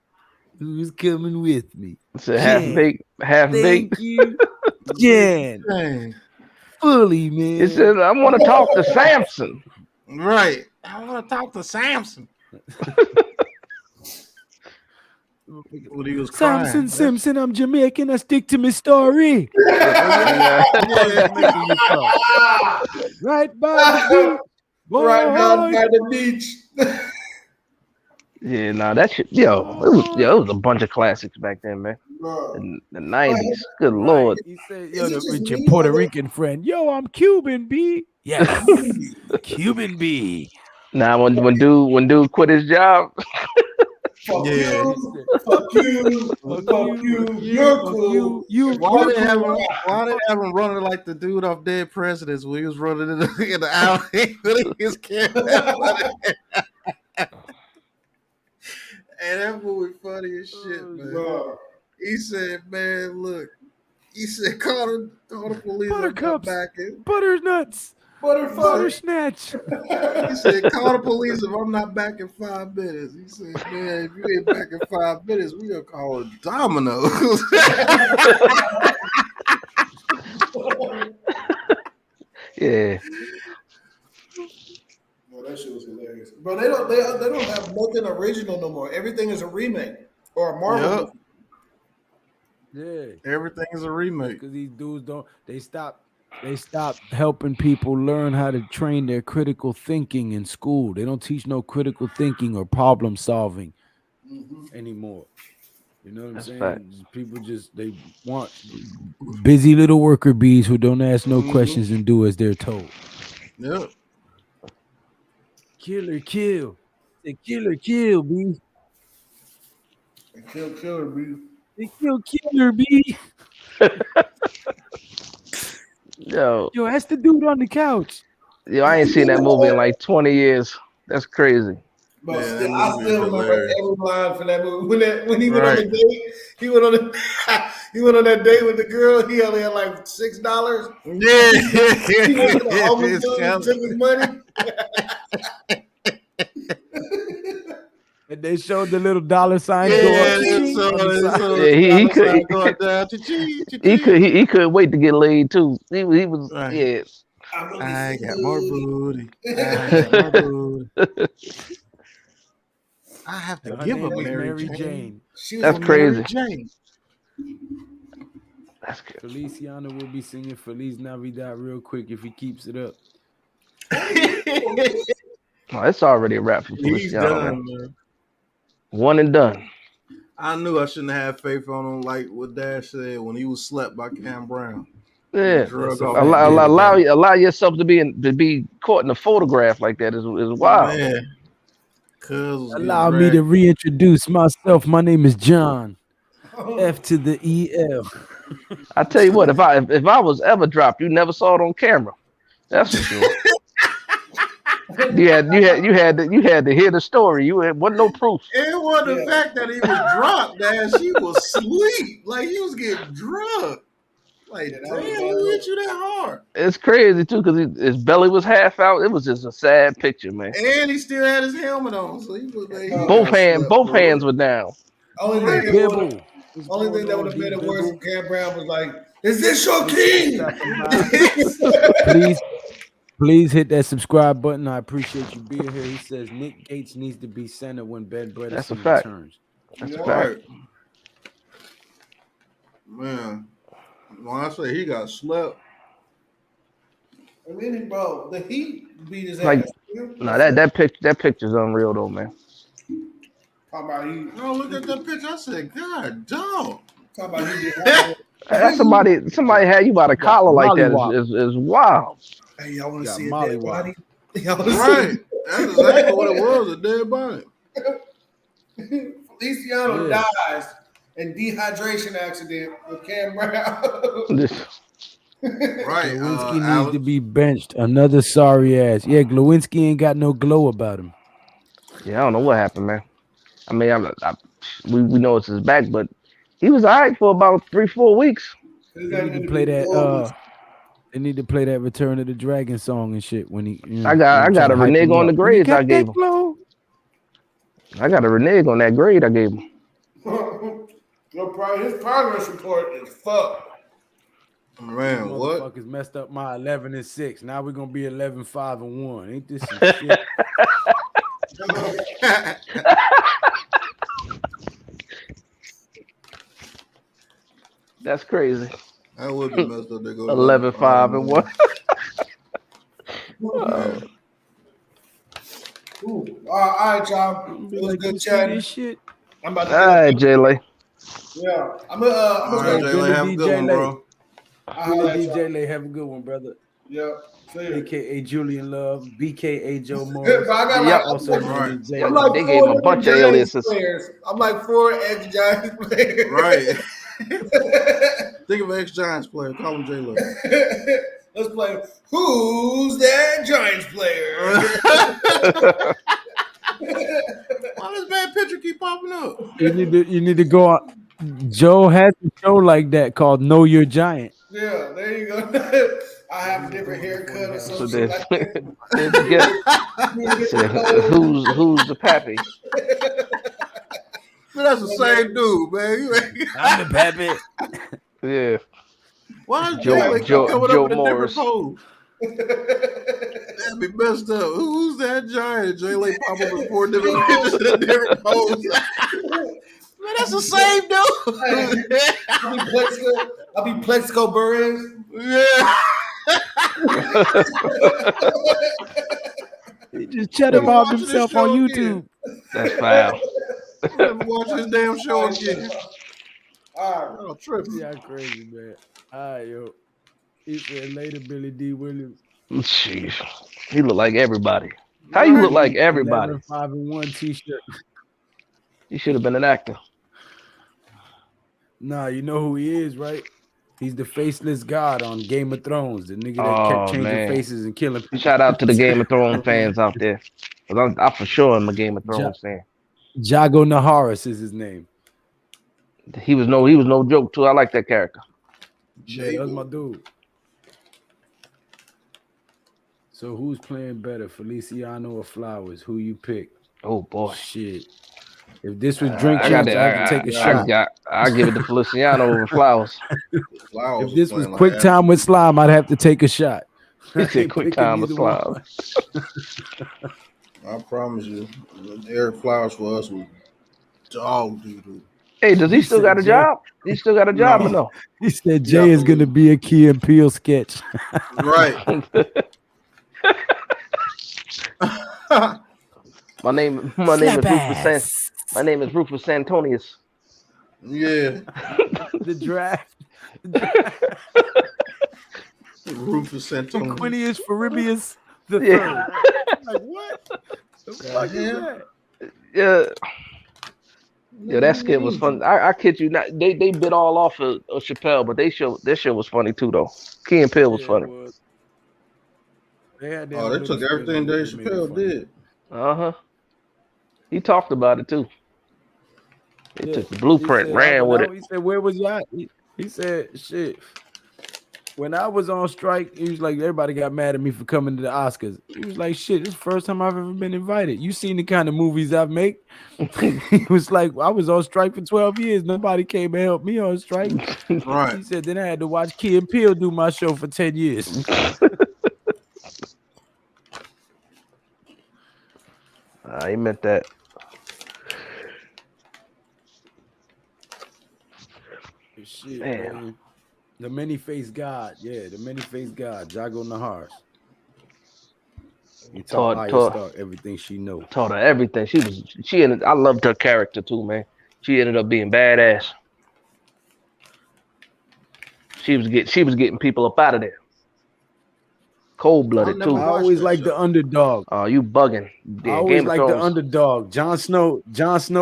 Who's coming with me? It's a half baked. Thank you, Jan. Dang. Fully, man. It says, I want to talk to Samson. Right. I want to talk to Samson. When he was crying. Simpson, I'm Jamaican. I stick to my story. Right by the beach. Right by the beach. Yeah, nah, that shit, it was a bunch of classics back then, man. The 90s. Good lord. He said, yo, with your Puerto Rican friend. Yo, I'm Cuban, B. Yeah. Cuban B. Nah, when dude quit his job. Fuck you. You're cool. Why they have him running like the dude off Dead Presidents when he was running in the alley with his camera? And that movie funny as shit, man. Bro. He said, man, look. He said, call the police. Buttercups. Butter snatch. He said, call the police if I'm not back in 5 minutes. He said, man, if you ain't back in 5 minutes, we gonna call it Domino's. Yeah. Well, that shit was hilarious, bro. They don't have nothing original no more. Everything is a remake or a Marvel Yep. movie. Yeah, Everything is a remake. because these dudes don't. They stop helping people learn how to train their critical thinking in school. They don't teach no critical thinking or problem solving anymore. You know what I'm That's a saying? fact. People they want busy little worker bees who don't ask no questions and do as they're told. Yep. Killer kill. Say killer kill, B. Killer, bro. They kill killer, B. Yo, Yo, that's the dude on the couch. I ain't seen that movie in like 20 years. That's crazy. But Man, still, that I movie is still remember hilarious. every line from that movie. When he went on the Right. date, he went on he went on that date with the girl. He only had like $6. Yeah. He went to the homeless It's dude and kind took his money. And they showed the little dollar sign Yeah, go up. it's on the side. Yeah, he could going down. Cha-ching, he couldn't wait to get laid too. He was Right. yeah. I got more booty. I got more booty. I have to Her give name up was Mary Jane. She was That's on crazy. Jane. That's good. Feliciano will be singing Feliz Navidad real quick if he keeps it up. Oh, it's already a wrap for He's Feliciano, done, man. man. One and done. I knew I shouldn't have had faith on him, like what Dash said when he was slept by Cam Brown. Yeah. Drug That's a off fact. that Allow yourself to be caught in a photograph like that is wild. Man. Cuz was Allow getting me to dragged. reintroduce myself. My name is John. F to the EL. I tell you what, if I was ever dropped, you never saw it on camera. That's for sure. you had to hear the story. Wasn't no proof. It wasn't the fact that he was drunk, Dash. He was asleep. Like he was getting drunk. Like, damn, who hit you that hard? It's crazy too because his belly was half out. It was just a sad picture, man. And he still had his helmet on, so he was like, Both hands were down. Only Right. thing that would have made it worse if Cam Brown was like, "Is this your king?" Please hit that subscribe button. I appreciate you being here. He says Nick Gates needs to be center when Ben That's a Bredesen fact. returns. That's a Right. fact. Man, when I say he got slept, I mean, bro, the Heat beat his Like, ass. No, that picture's unreal though, man. Talking about he. no, look at that picture. I said, God, dog. Talking about he did. That's somebody had you by the collar like that is wild. Hey, y'all want to Got see a Molly dead Wop. body? Y'all want to Right. That's exactly what it was, a dead body. see? Feliciano Yeah. dies in dehydration accident with Cam Brown. Right. Glowinski needs to be benched. Another sorry ass. Yeah, Glowinski ain't got no glow about him. Yeah, I don't know what happened, man. I mean, we know it's his back, but he was all right for about 3-4 weeks. They need to play that. They need to play that Return of the Dragon song and shit when he. I got a renege on the grades I gave him. I got a renege on that grade I gave him. His progress report is fucked. Man, what? Motherfuckers messed up my 11-6. Now we're gonna be 11-5-1. Ain't this some shit? That's crazy. That would be messed up. They go 11-5-1. All right, y'all. It was good chatting. Shit. I'm about to. All right, Jay-Lay. Yeah, I'm All right, gonna. Jalen, have a good one, bro. DJ Lay, have a good one, brother. Yeah. AKA Julian Love, BKA Joe Morris. Yep. Also, Right. DJ I'm Lay. like They gave him a bunch of aliases. players. I'm like 4 ex-Giants players. Right. Think of an ex-Giants player. Call him J-Lo. Let's play. Who's that Giants player? Why does bad picture keep popping up? You need to go on. Joe has a show like that called Know Your Giant. Yeah, there you go. I have a different haircut or So something. who's the pappy? Man, that's the same dude, man. I'm the baby. Yeah. Why is Joe Joe coming up with a Morris. different pose? That'd be messed up. Who's that giant? Jay Lay pop up with 4 different pictures in a different pose. Man, that's the same dude. I'll be Plexico Burress. Yeah. He just cheddar bombed watching this himself show on again. YouTube. That's foul. Let me watch this damn show again. All right. Oh, tripping. Yeah, crazy, man. All right, yo. He said later, Billy D. Williams. Jeez. He look like everybody. How you look like everybody? 11, 5 and 1 t-shirt. You should have been an actor. Nah, you know who he is, right? He's the faceless god on Game of Thrones. The nigga that kept changing faces and killing people. Shout out to the Game of Thrones fans out there. I for sure am a Game of Thrones fan. Jago Naharis is his name. He was no joke too. I like that character. Yeah, that's my dude. So who's playing better, Feliciano or Flowers? Who you pick? Oh boy, shit. If this was drink champs, I have to take a shot. I give it to Feliciano over Flowers. If this was quick time with Slime, I'd have to take a shot. He said quick time with Slime. I promise you, Eric Flowers for us was dog doo-doo. Hey, does he still got a job? He still got a job or no? He said Jay is going to be a Key and Peele sketch. Right. My name is Rufus Santonius. Yeah. The draft. Rufus Santonius. Quinius Faribius the third. Like what? The fuck is that? Yeah. Yeah, that skit was fun. I kid you not. They bit all off of Chappelle, but this show was funny too though. Key and Peele was funny. They took everything Dave Chappelle did. He talked about it too. He took the blueprint, ran with it. He said, "Where was y'all?" He said, "Shit." When I was on strike, he was like, everybody got mad at me for coming to the Oscars. He was like, shit, this is the first time I've ever been invited. You seen the kind of movies I make? He was like, I was on strike for 12 years. Nobody came and helped me on strike. Right. He said, then I had to watch Key and Peele do my show for 10 years. He meant that. Shit, man. The many-faced God, the many-faced God, Jago Naharis. He taught Arya Stark everything she knows. Taught her everything. I loved her character too, man. She ended up being badass. She was getting people up out of there. Cold-blooded too. I always like the underdog. Oh, you bugging. I always like the underdog. Jon Snow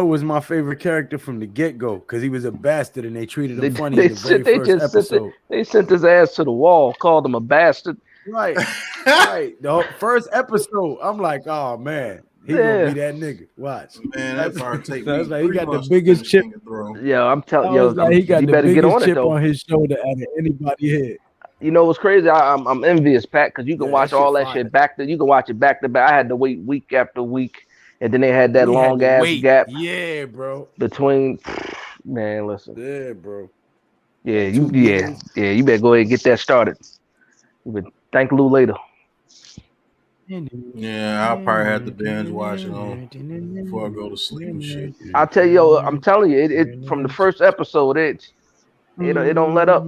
was my favorite character from the get-go because he was a bastard and they treated him funny in the very first episode. They sent his ass to the wall, called him a bastard. Right. Right. The first episode, I'm like, oh man, he gonna be that nigga. Watch. Man, that part take me. Like, he got the biggest chip. Yeah, I'm telling you, like, he got you the better get biggest on chip it though. On his shoulder out of anybody's head. You know what's crazy? I'm envious, Pat, because you can watch all that shit back. You can watch it back to back. I had to wait week after week, and then they had that long ass gap. Yeah, bro. Between, man, listen. Yeah, bro. Yeah, you better go ahead and get that started. But thank Lou later. Yeah, I'll probably have to binge watch it on before I go to sleep and shit. I'll tell you, I'm telling you, it from the first episode, it don't let up.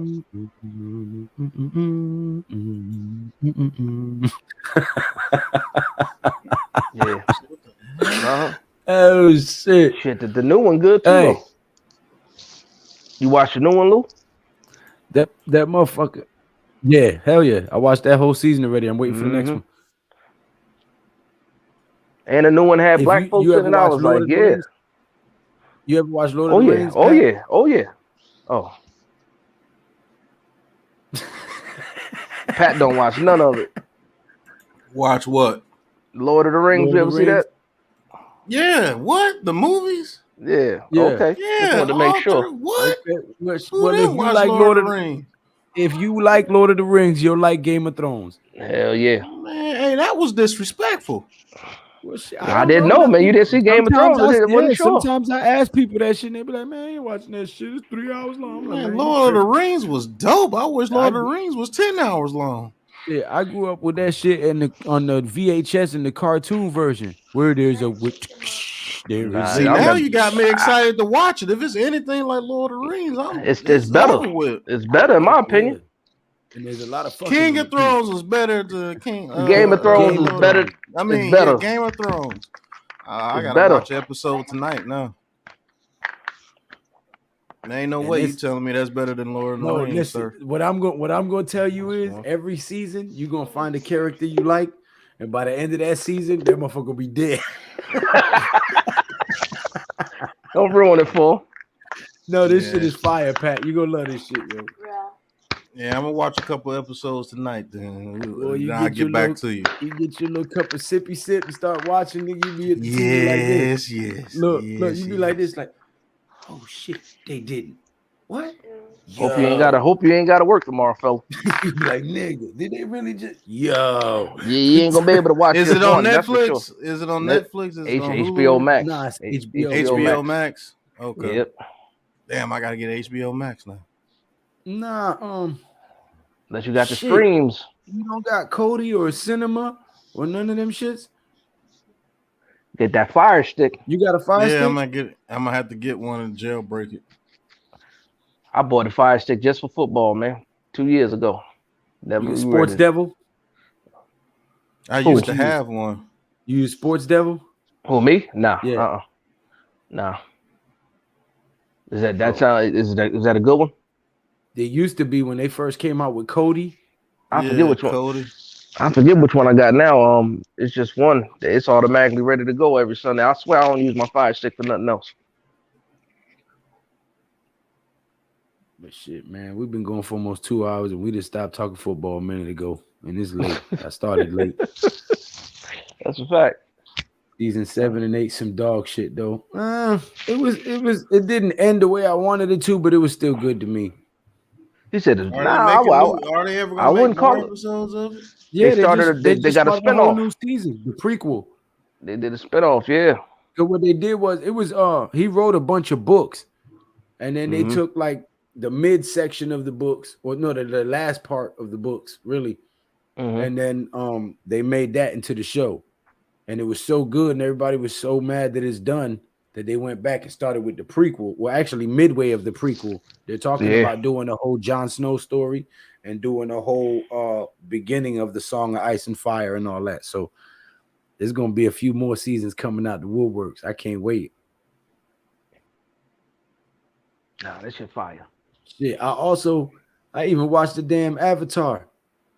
Yeah. Oh shit! Shit, the new one good too. Hey. You watch the new one, Lou? That motherfucker. Yeah, hell yeah! I watched that whole season already. I'm waiting for the next one. And the new one had black folks in it. I was like, yeah. You ever watch Lord of the Rings? Oh yeah. Oh yeah. Oh. Pat don't watch none of it. Watch what? Lord of the Rings. You ever see that? Yeah. What? The movies? Yeah. Okay. Yeah. Just wanted to make sure. What? Well, if you like Lord of the Rings, if you like Lord of the Rings, you'll like Game of Thrones. Hell yeah. Man, hey, that was disrespectful. Well, shit, I didn't know, man. You didn't see Game of Thrones. Sometimes I ask people that shit, and they be like, "Man, I ain't watching that shit. It's 3 hours long." Man, Lord of the Rings was dope. I wish Lord of the Rings was 10 hours long. Yeah, I grew up with that shit on the VHS and the cartoon version where there's a there is See, I now remember. you got me excited to watch it. If it's anything like Lord of the Rings, It's it's better. over with. It's better in my yeah. opinion. And there's a lot of fucking King in of it too. Thrones was better to Game of Thrones Game is of Lord of better. Thrones. I It's mean, yeah, better. Game of Thrones. I It's gotta better. watch an episode tonight now. There ain't no And way you this telling me that's better than Lord of the no, Rings, listen. sir. What I'm going to tell you is every season you're gonna find a character you like, and by the end of that season, that motherfucker will be dead. Don't ruin it for. No, this Yeah. shit is fire, Pat. You gonna love this shit, yo. Yeah, I'm gonna watch a couple episodes tonight. Then Well, you I'll get your get back little, to you. you get your little cup of sippy sip and start watching. Nigga, you be at the TV like this. Yes. Look, yes, you be yes. like this, like, oh shit, they didn't. What? Hope you ain't gotta work tomorrow, fella. You be like, nigga, did they really just? Yo, You ain't gonna be able to watch Is this it on one. That's for sure. Netflix? Is it on Net- Netflix? Is it on HBO Hulu? Max. Nah, it's H- HBO. HBO Max. Okay. Yep. Damn, I gotta get HBO Max now. Nah, Unless you got the shit. streams. You don't got Cody or Cinema or none of them shits. Get that Fire Stick. You got a Fire Yeah, Stick? I'm gonna have to get one and jailbreak it. I bought a Fire Stick just for football, man. 2 years ago. Never You use regretted Sports it. Devil? I Who? used to have one. You use Sports Devil? Who, me? Nah. Yeah. Nah. Is that a good one? They used to be when they first came out with Cody. I forget which one. Cody. I forget which one I got now. It's just one. It's automatically ready to go every Sunday. I swear I don't use my Fire Stick for nothing else. But shit, man, we've been going for almost 2 hours and we just stopped talking football a minute ago. And it's late. I started late. That's a fact. Season 7 and 8, some dog shit though. It didn't end the way I wanted it to, but it was still good to me. He said, Are they ever I gonna make wouldn't more call it. Episodes of it? Yeah, They got a started a whole spinoff. new season, the prequel. They did a spinoff, yeah. So what they did was he wrote a bunch of books, and then they took like the midsection of the books, or no, the last part of the books, really, and then they made that into the show, and it was so good, and everybody was so mad that it's done that they went back and started with the prequel. Well, actually, midway of the prequel, they're talking about doing a whole Jon Snow story and doing a whole beginning of the Song of Ice and Fire and all that. So there's gonna be a few more seasons coming out the woodworks. I can't wait. Nah, that shit fire. Shit, I even watched the damn Avatar.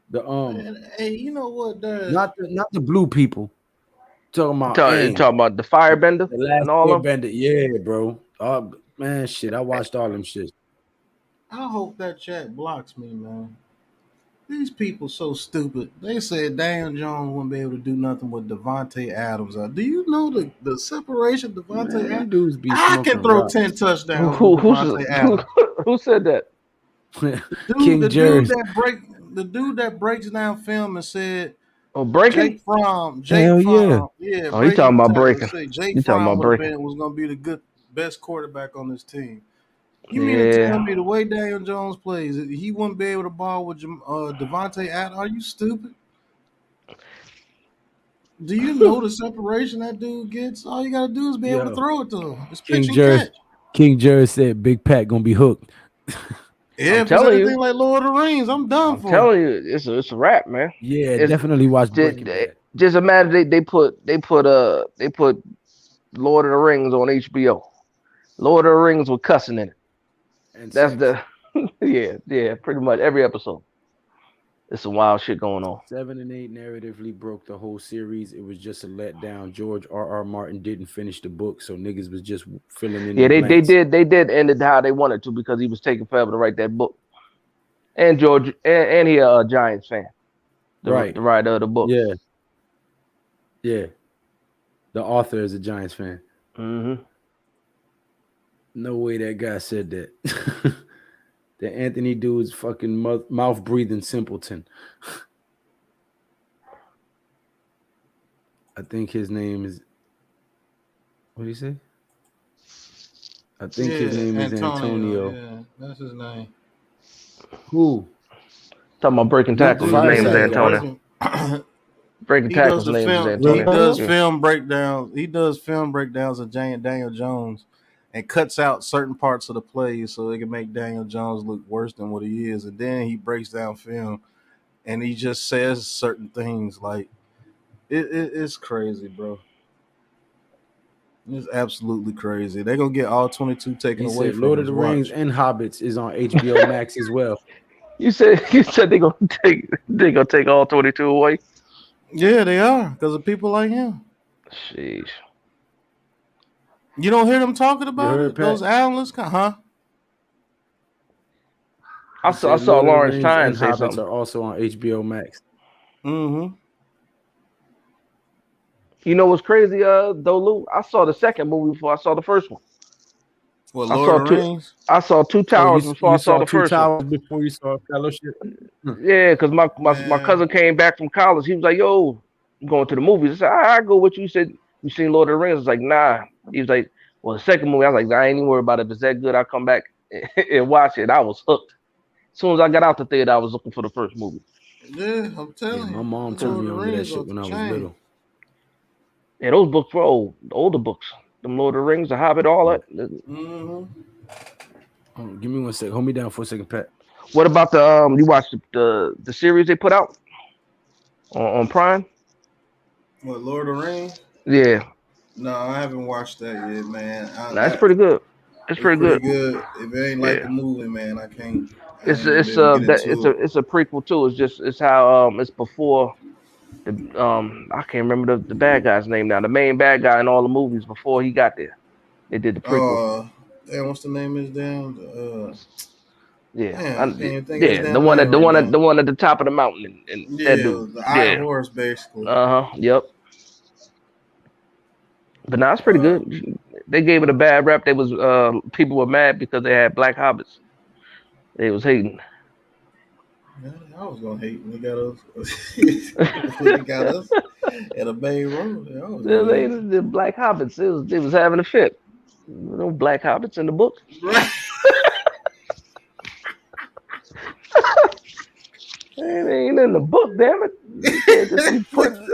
The Hey, you know what? not the blue people. Talking about Talking about the Firebender the last and all of them. Airbender. Yeah, bro. Man, shit, I watched all them shit. I hope that chat blocks me, man. These people so stupid. They said Daniel Jones wouldn't be able to do nothing with Devontae Adams. Do you know the separation Devontae Adams? Dudes be I can throw 10 touchdowns with Devontae Adams. Who said that? King Jerry. The dude that breaks down film and said, Breaking? Jake Fromm. Yeah. Oh, he talking about breaking. Jake Fromm was going to be the best quarterback on this team. You mean to tell me the way Daniel Jones plays, he wouldn't be able to ball with Devontae Adams? Are you stupid? Do you know the separation that dude gets? All you got to do is be able to throw it to him. It's pitch and catch. King Jerry said Big Pat going to be hooked. Yeah, if it's anything like Lord of the Rings, I'm done for. I'm telling you, it's a wrap, man. Yeah, definitely watch Breaking Bad. Just imagine they put Lord of the Rings on HBO. Lord of the Rings with cussing in it. And that's the pretty much every episode. It's some wild shit going on. 7 and 8 narratively broke the whole series. It was just a letdown. George R.R. Martin didn't finish the book, so niggas was just filling in. Yeah, they did end it how they wanted to because he was taking forever to write that book. And George and he a Giants fan. The writer of the book. Yeah. Yeah. The author is a Giants fan. Mm-hmm. No way that guy said that. The Anthony dude's fucking mouth breathing simpleton. I think his name is. What do you say? I think his name is Antonio. Yeah, that's his name. Who? Talking about breaking Not the tackles. His name is Fireside guy. Antonio. Breaking He does tackles. the Name is film. He Antonio. does Yeah. film breakdowns. He does film breakdowns of Daniel Jones, and cuts out certain parts of the play so they can make Daniel Jones look worse than what he is. And then he breaks down film, and he just says certain things like it's crazy, bro. It's absolutely crazy. They're gonna get all 22 taken He away said from Lord of us. the Rings Watch. and Hobbits is on HBO Max as well. You said they gonna take all 22 away. Yeah, they are because of people like him. Sheesh. You don't hear them talking You about heard, it. Those Pat? analysts, huh? I He saw said Lord of the Lawrence Rings Tynes and say Hobbits something. are also on HBO Max. Mm-hmm. You know what's crazy, Dolu? I saw the second movie before I saw the first one. What, I Lord saw of the two. Rings? I saw Two Oh, Towers before you I saw saw the Two first one. Towers before you saw Fellowship? Yeah, because my Man. cousin came back from college. He was like, "Yo, I'm going to the movies." I said, "I go with you." He said, "You seen Lord of the Rings?" I was like, "Nah." He was like, "Well, the second movie." I was like, "I ain't even worried about it. If it's that good, I'll come back and watch it." I was hooked. As soon as I got out the theater, I was looking for the first movie. Yeah, I'm telling Yeah, you. my mom Lord turned of me the on to that Rings shit off when the I was chain. little. Yeah, those books were old. The older books. Them Lord of the Rings, The Hobbit, all that. Mm-hmm. Oh, give me 1 second. Hold me down for a second, Pat. What about the you watched the series they put out on Prime? What, Lord of the Rings? Yeah, No, I haven't watched that yet, man. that's pretty good. It's It's pretty pretty good. good. If it ain't like Yeah. the movie, man, I ain't It's even been able to get into it. it's a prequel too. It's how it's before the I can't remember the bad guy's name now. The main bad guy in all the movies before he got there. They did the prequel. Damn, what's the name of his damn? Yeah, Damn, I can't even think of his yeah. damn name right now. The one at the top of the mountain and that Yeah, dude. the Iron Yeah. Horse, basically. Yep. But now it's pretty good. They gave it a bad rap. They was people were mad because they had black hobbits. They was hating. Yeah, I was gonna hate when they got us. When they got us at a main road. I was gonna hate. The black hobbits. They was having a fit. No black hobbits in the book. Right. It ain't in the book, damn it. You can't just be putting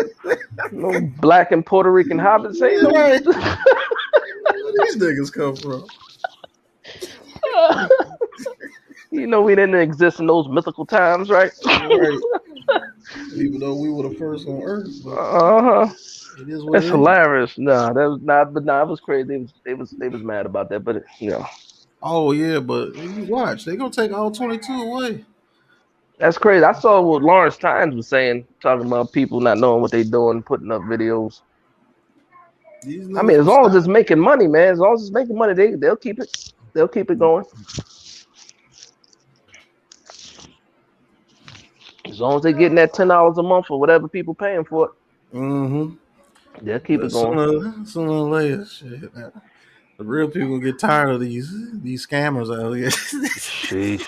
no black and Puerto Rican hobbits. Ain't no. Right. Where these niggas come from? You know we didn't exist in those mythical times, right? Right. Even though we were the first on Earth, but it is what That's it is. hilarious. Nah, that was not. But nah, it was crazy. They was mad about that. But Oh yeah, but you watch, they gonna take all 22 away. that's crazy. I saw what Lawrence Tynes was saying, talking about people not knowing what they doing, putting up videos. These I mean, niggas as will long as stop. it's making money, man. As long as it's making money, they'll keep it. They'll keep it going. As long as they're getting that $10 a month or whatever people paying for it, they'll keep it going. Sooner or later, shit. The real people get tired of these scammers out here. Sheesh.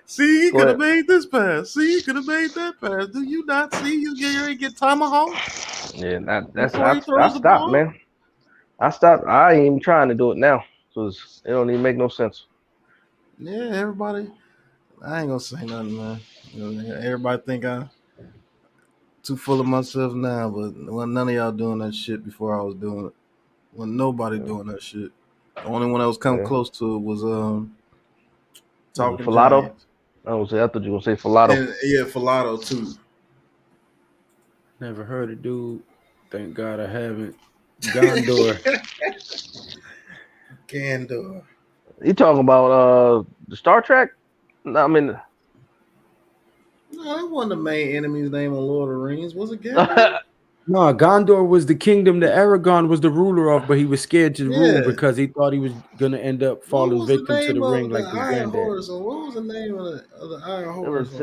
See, you Go could have ahead. made this pass. See, you could have made that pass. Do you not see you get tomahawk Yeah, before he I throws the stopped, ball? man. I stopped. I ain't even trying to do it now because it don't even make no sense. Yeah, everybody. I ain't gonna say nothing, man. You know, everybody think I'm too full of myself now, but when none of y'all doing that shit before I was doing it. When nobody doing that shit. The only one that was come Yeah. close to it was Talking Filato? Giants. I thought you were gonna say Filato. And yeah, Filato too. Never heard of dude. Thank God I haven't. Gondor. Gandor. You talking about the Star Trek? No, I mean No, that wasn't the main enemy's name on Lord of the Rings. Was it Gandor? No, Gondor was the kingdom that Aragorn was the ruler of, but he was scared to rule Yeah. because he thought he was gonna end up What falling was the victim to name the ring of the like his Iron granddad. Horse? Or what was the name of the Iron Horse? it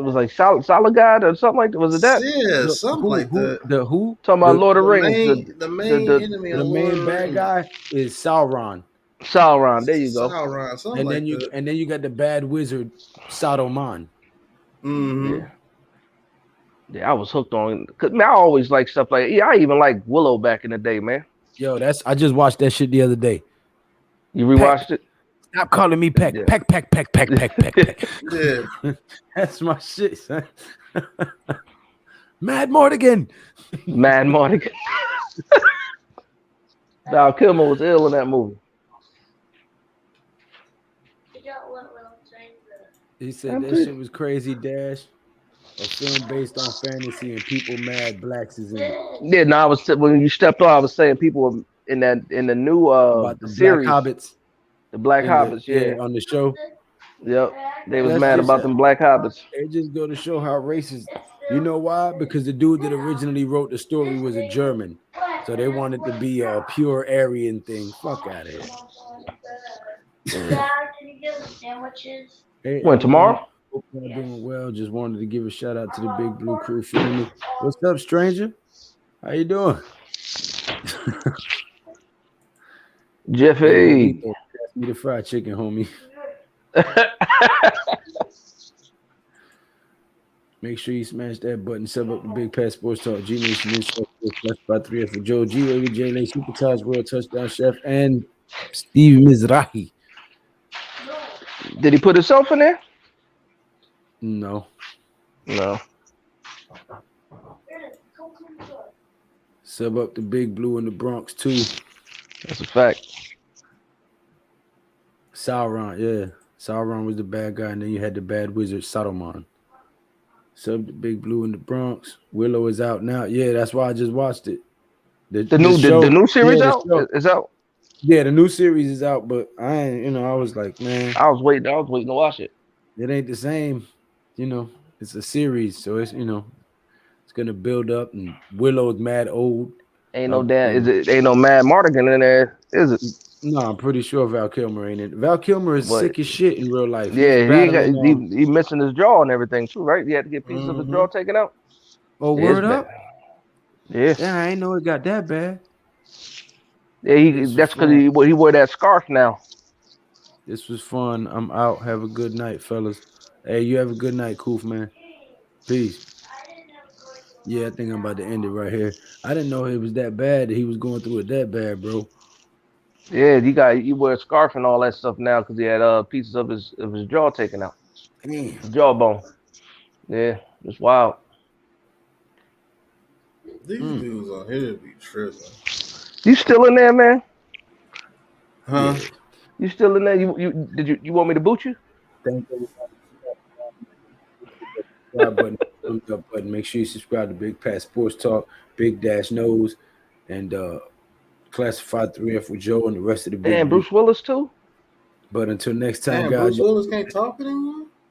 was like Solid or something like that. Was it that? Yeah, something like that. The who? Talking about Lord of The the Rings. main enemy The of Lord of main the bad Rings. guy is Sauron. Sauron. There you go. Sauron, something And like then you that. got the bad wizard Saruman. Mm-hmm. Yeah, I was hooked on. Cause man, I always like stuff like. Yeah, I even like Willow back in the day, man. Yo, I just watched that shit the other day. You rewatched it? Stop calling me Peck. Yeah. Peck. Yeah. That's my shit, son. Mad Mortigan. Mad Mardigan. Val Kilmer was ill in that movie. He said that shit was crazy, Dash. A film based on fantasy and people mad blacks is in it. Yeah, no, when you stepped on, I was saying people were in the new About the series, Black Hobbits. the Black Hobbits, yeah. on the show. Yep. They was That's mad just about them Black Hobbits. It just go to show how racist. You know why? Because the dude that originally wrote the story was a German. So they wanted to be a pure Aryan thing. Fuck out of here. Dad, can you give us sandwiches? Hey, When, tomorrow? Hope y'all doing well. Just wanted to give a shout out to the Big Blue Crew family. What's up, stranger? How you doing? Jeffy. Pass me the fried chicken, homie. Make sure you smash that button. Sub up the Big Pass Sports Talk. GNATION by 3 for Joe G. Wavy J. Lane, Supercars, World Touchdown Chef, and Steve Mizrahi. Did he put himself in there? No. Sub up the Big Blue in the Bronx too. That's a fact. Sauron, yeah. Sauron was the bad guy, and then you had the bad wizard Saruman. Sub the Big Blue in the Bronx. Willow is out now. Yeah, that's why I just watched it. The new series out? Is out? Yeah, the new series is out, but I ain't, I was like, man. I was waiting to watch it. It ain't the same, it's a series, so it's it's gonna build up, and Willow's mad old. Ain't no ain't no Mad Mardigan in there, is it? No, I'm pretty sure Val Kilmer ain't in it. Val Kilmer is sick as shit in real life. Yeah, he missing his jaw and everything too, right? He had to get pieces of his jaw taken out. Oh, word up? Yeah. Yeah, I ain't know it got that bad. Yeah, that's because he wore that scarf now. This was fun. I'm out. Have a good night, fellas. Hey, you have a good night, Koof, man. Peace. Yeah, I think I'm about to end it right here. I didn't know it was that bad, that he was going through it that bad, bro. Yeah, he wear a scarf and all that stuff now because he had pieces of his jaw taken out. Damn. Jawbone. Yeah, it's wild. These dudes on here be tripping. You still in there, man? Huh? Yeah. You still in there? You want me to boot you? Thank you. Button, thumbs up button. Make sure you subscribe to Big Pat Sports Talk, Big Dash Nose, and Classified 3F with Joe and the rest of the big. And Bruce Willis too. But until next time, Damn, guys. Bruce Willis can't talk anymore?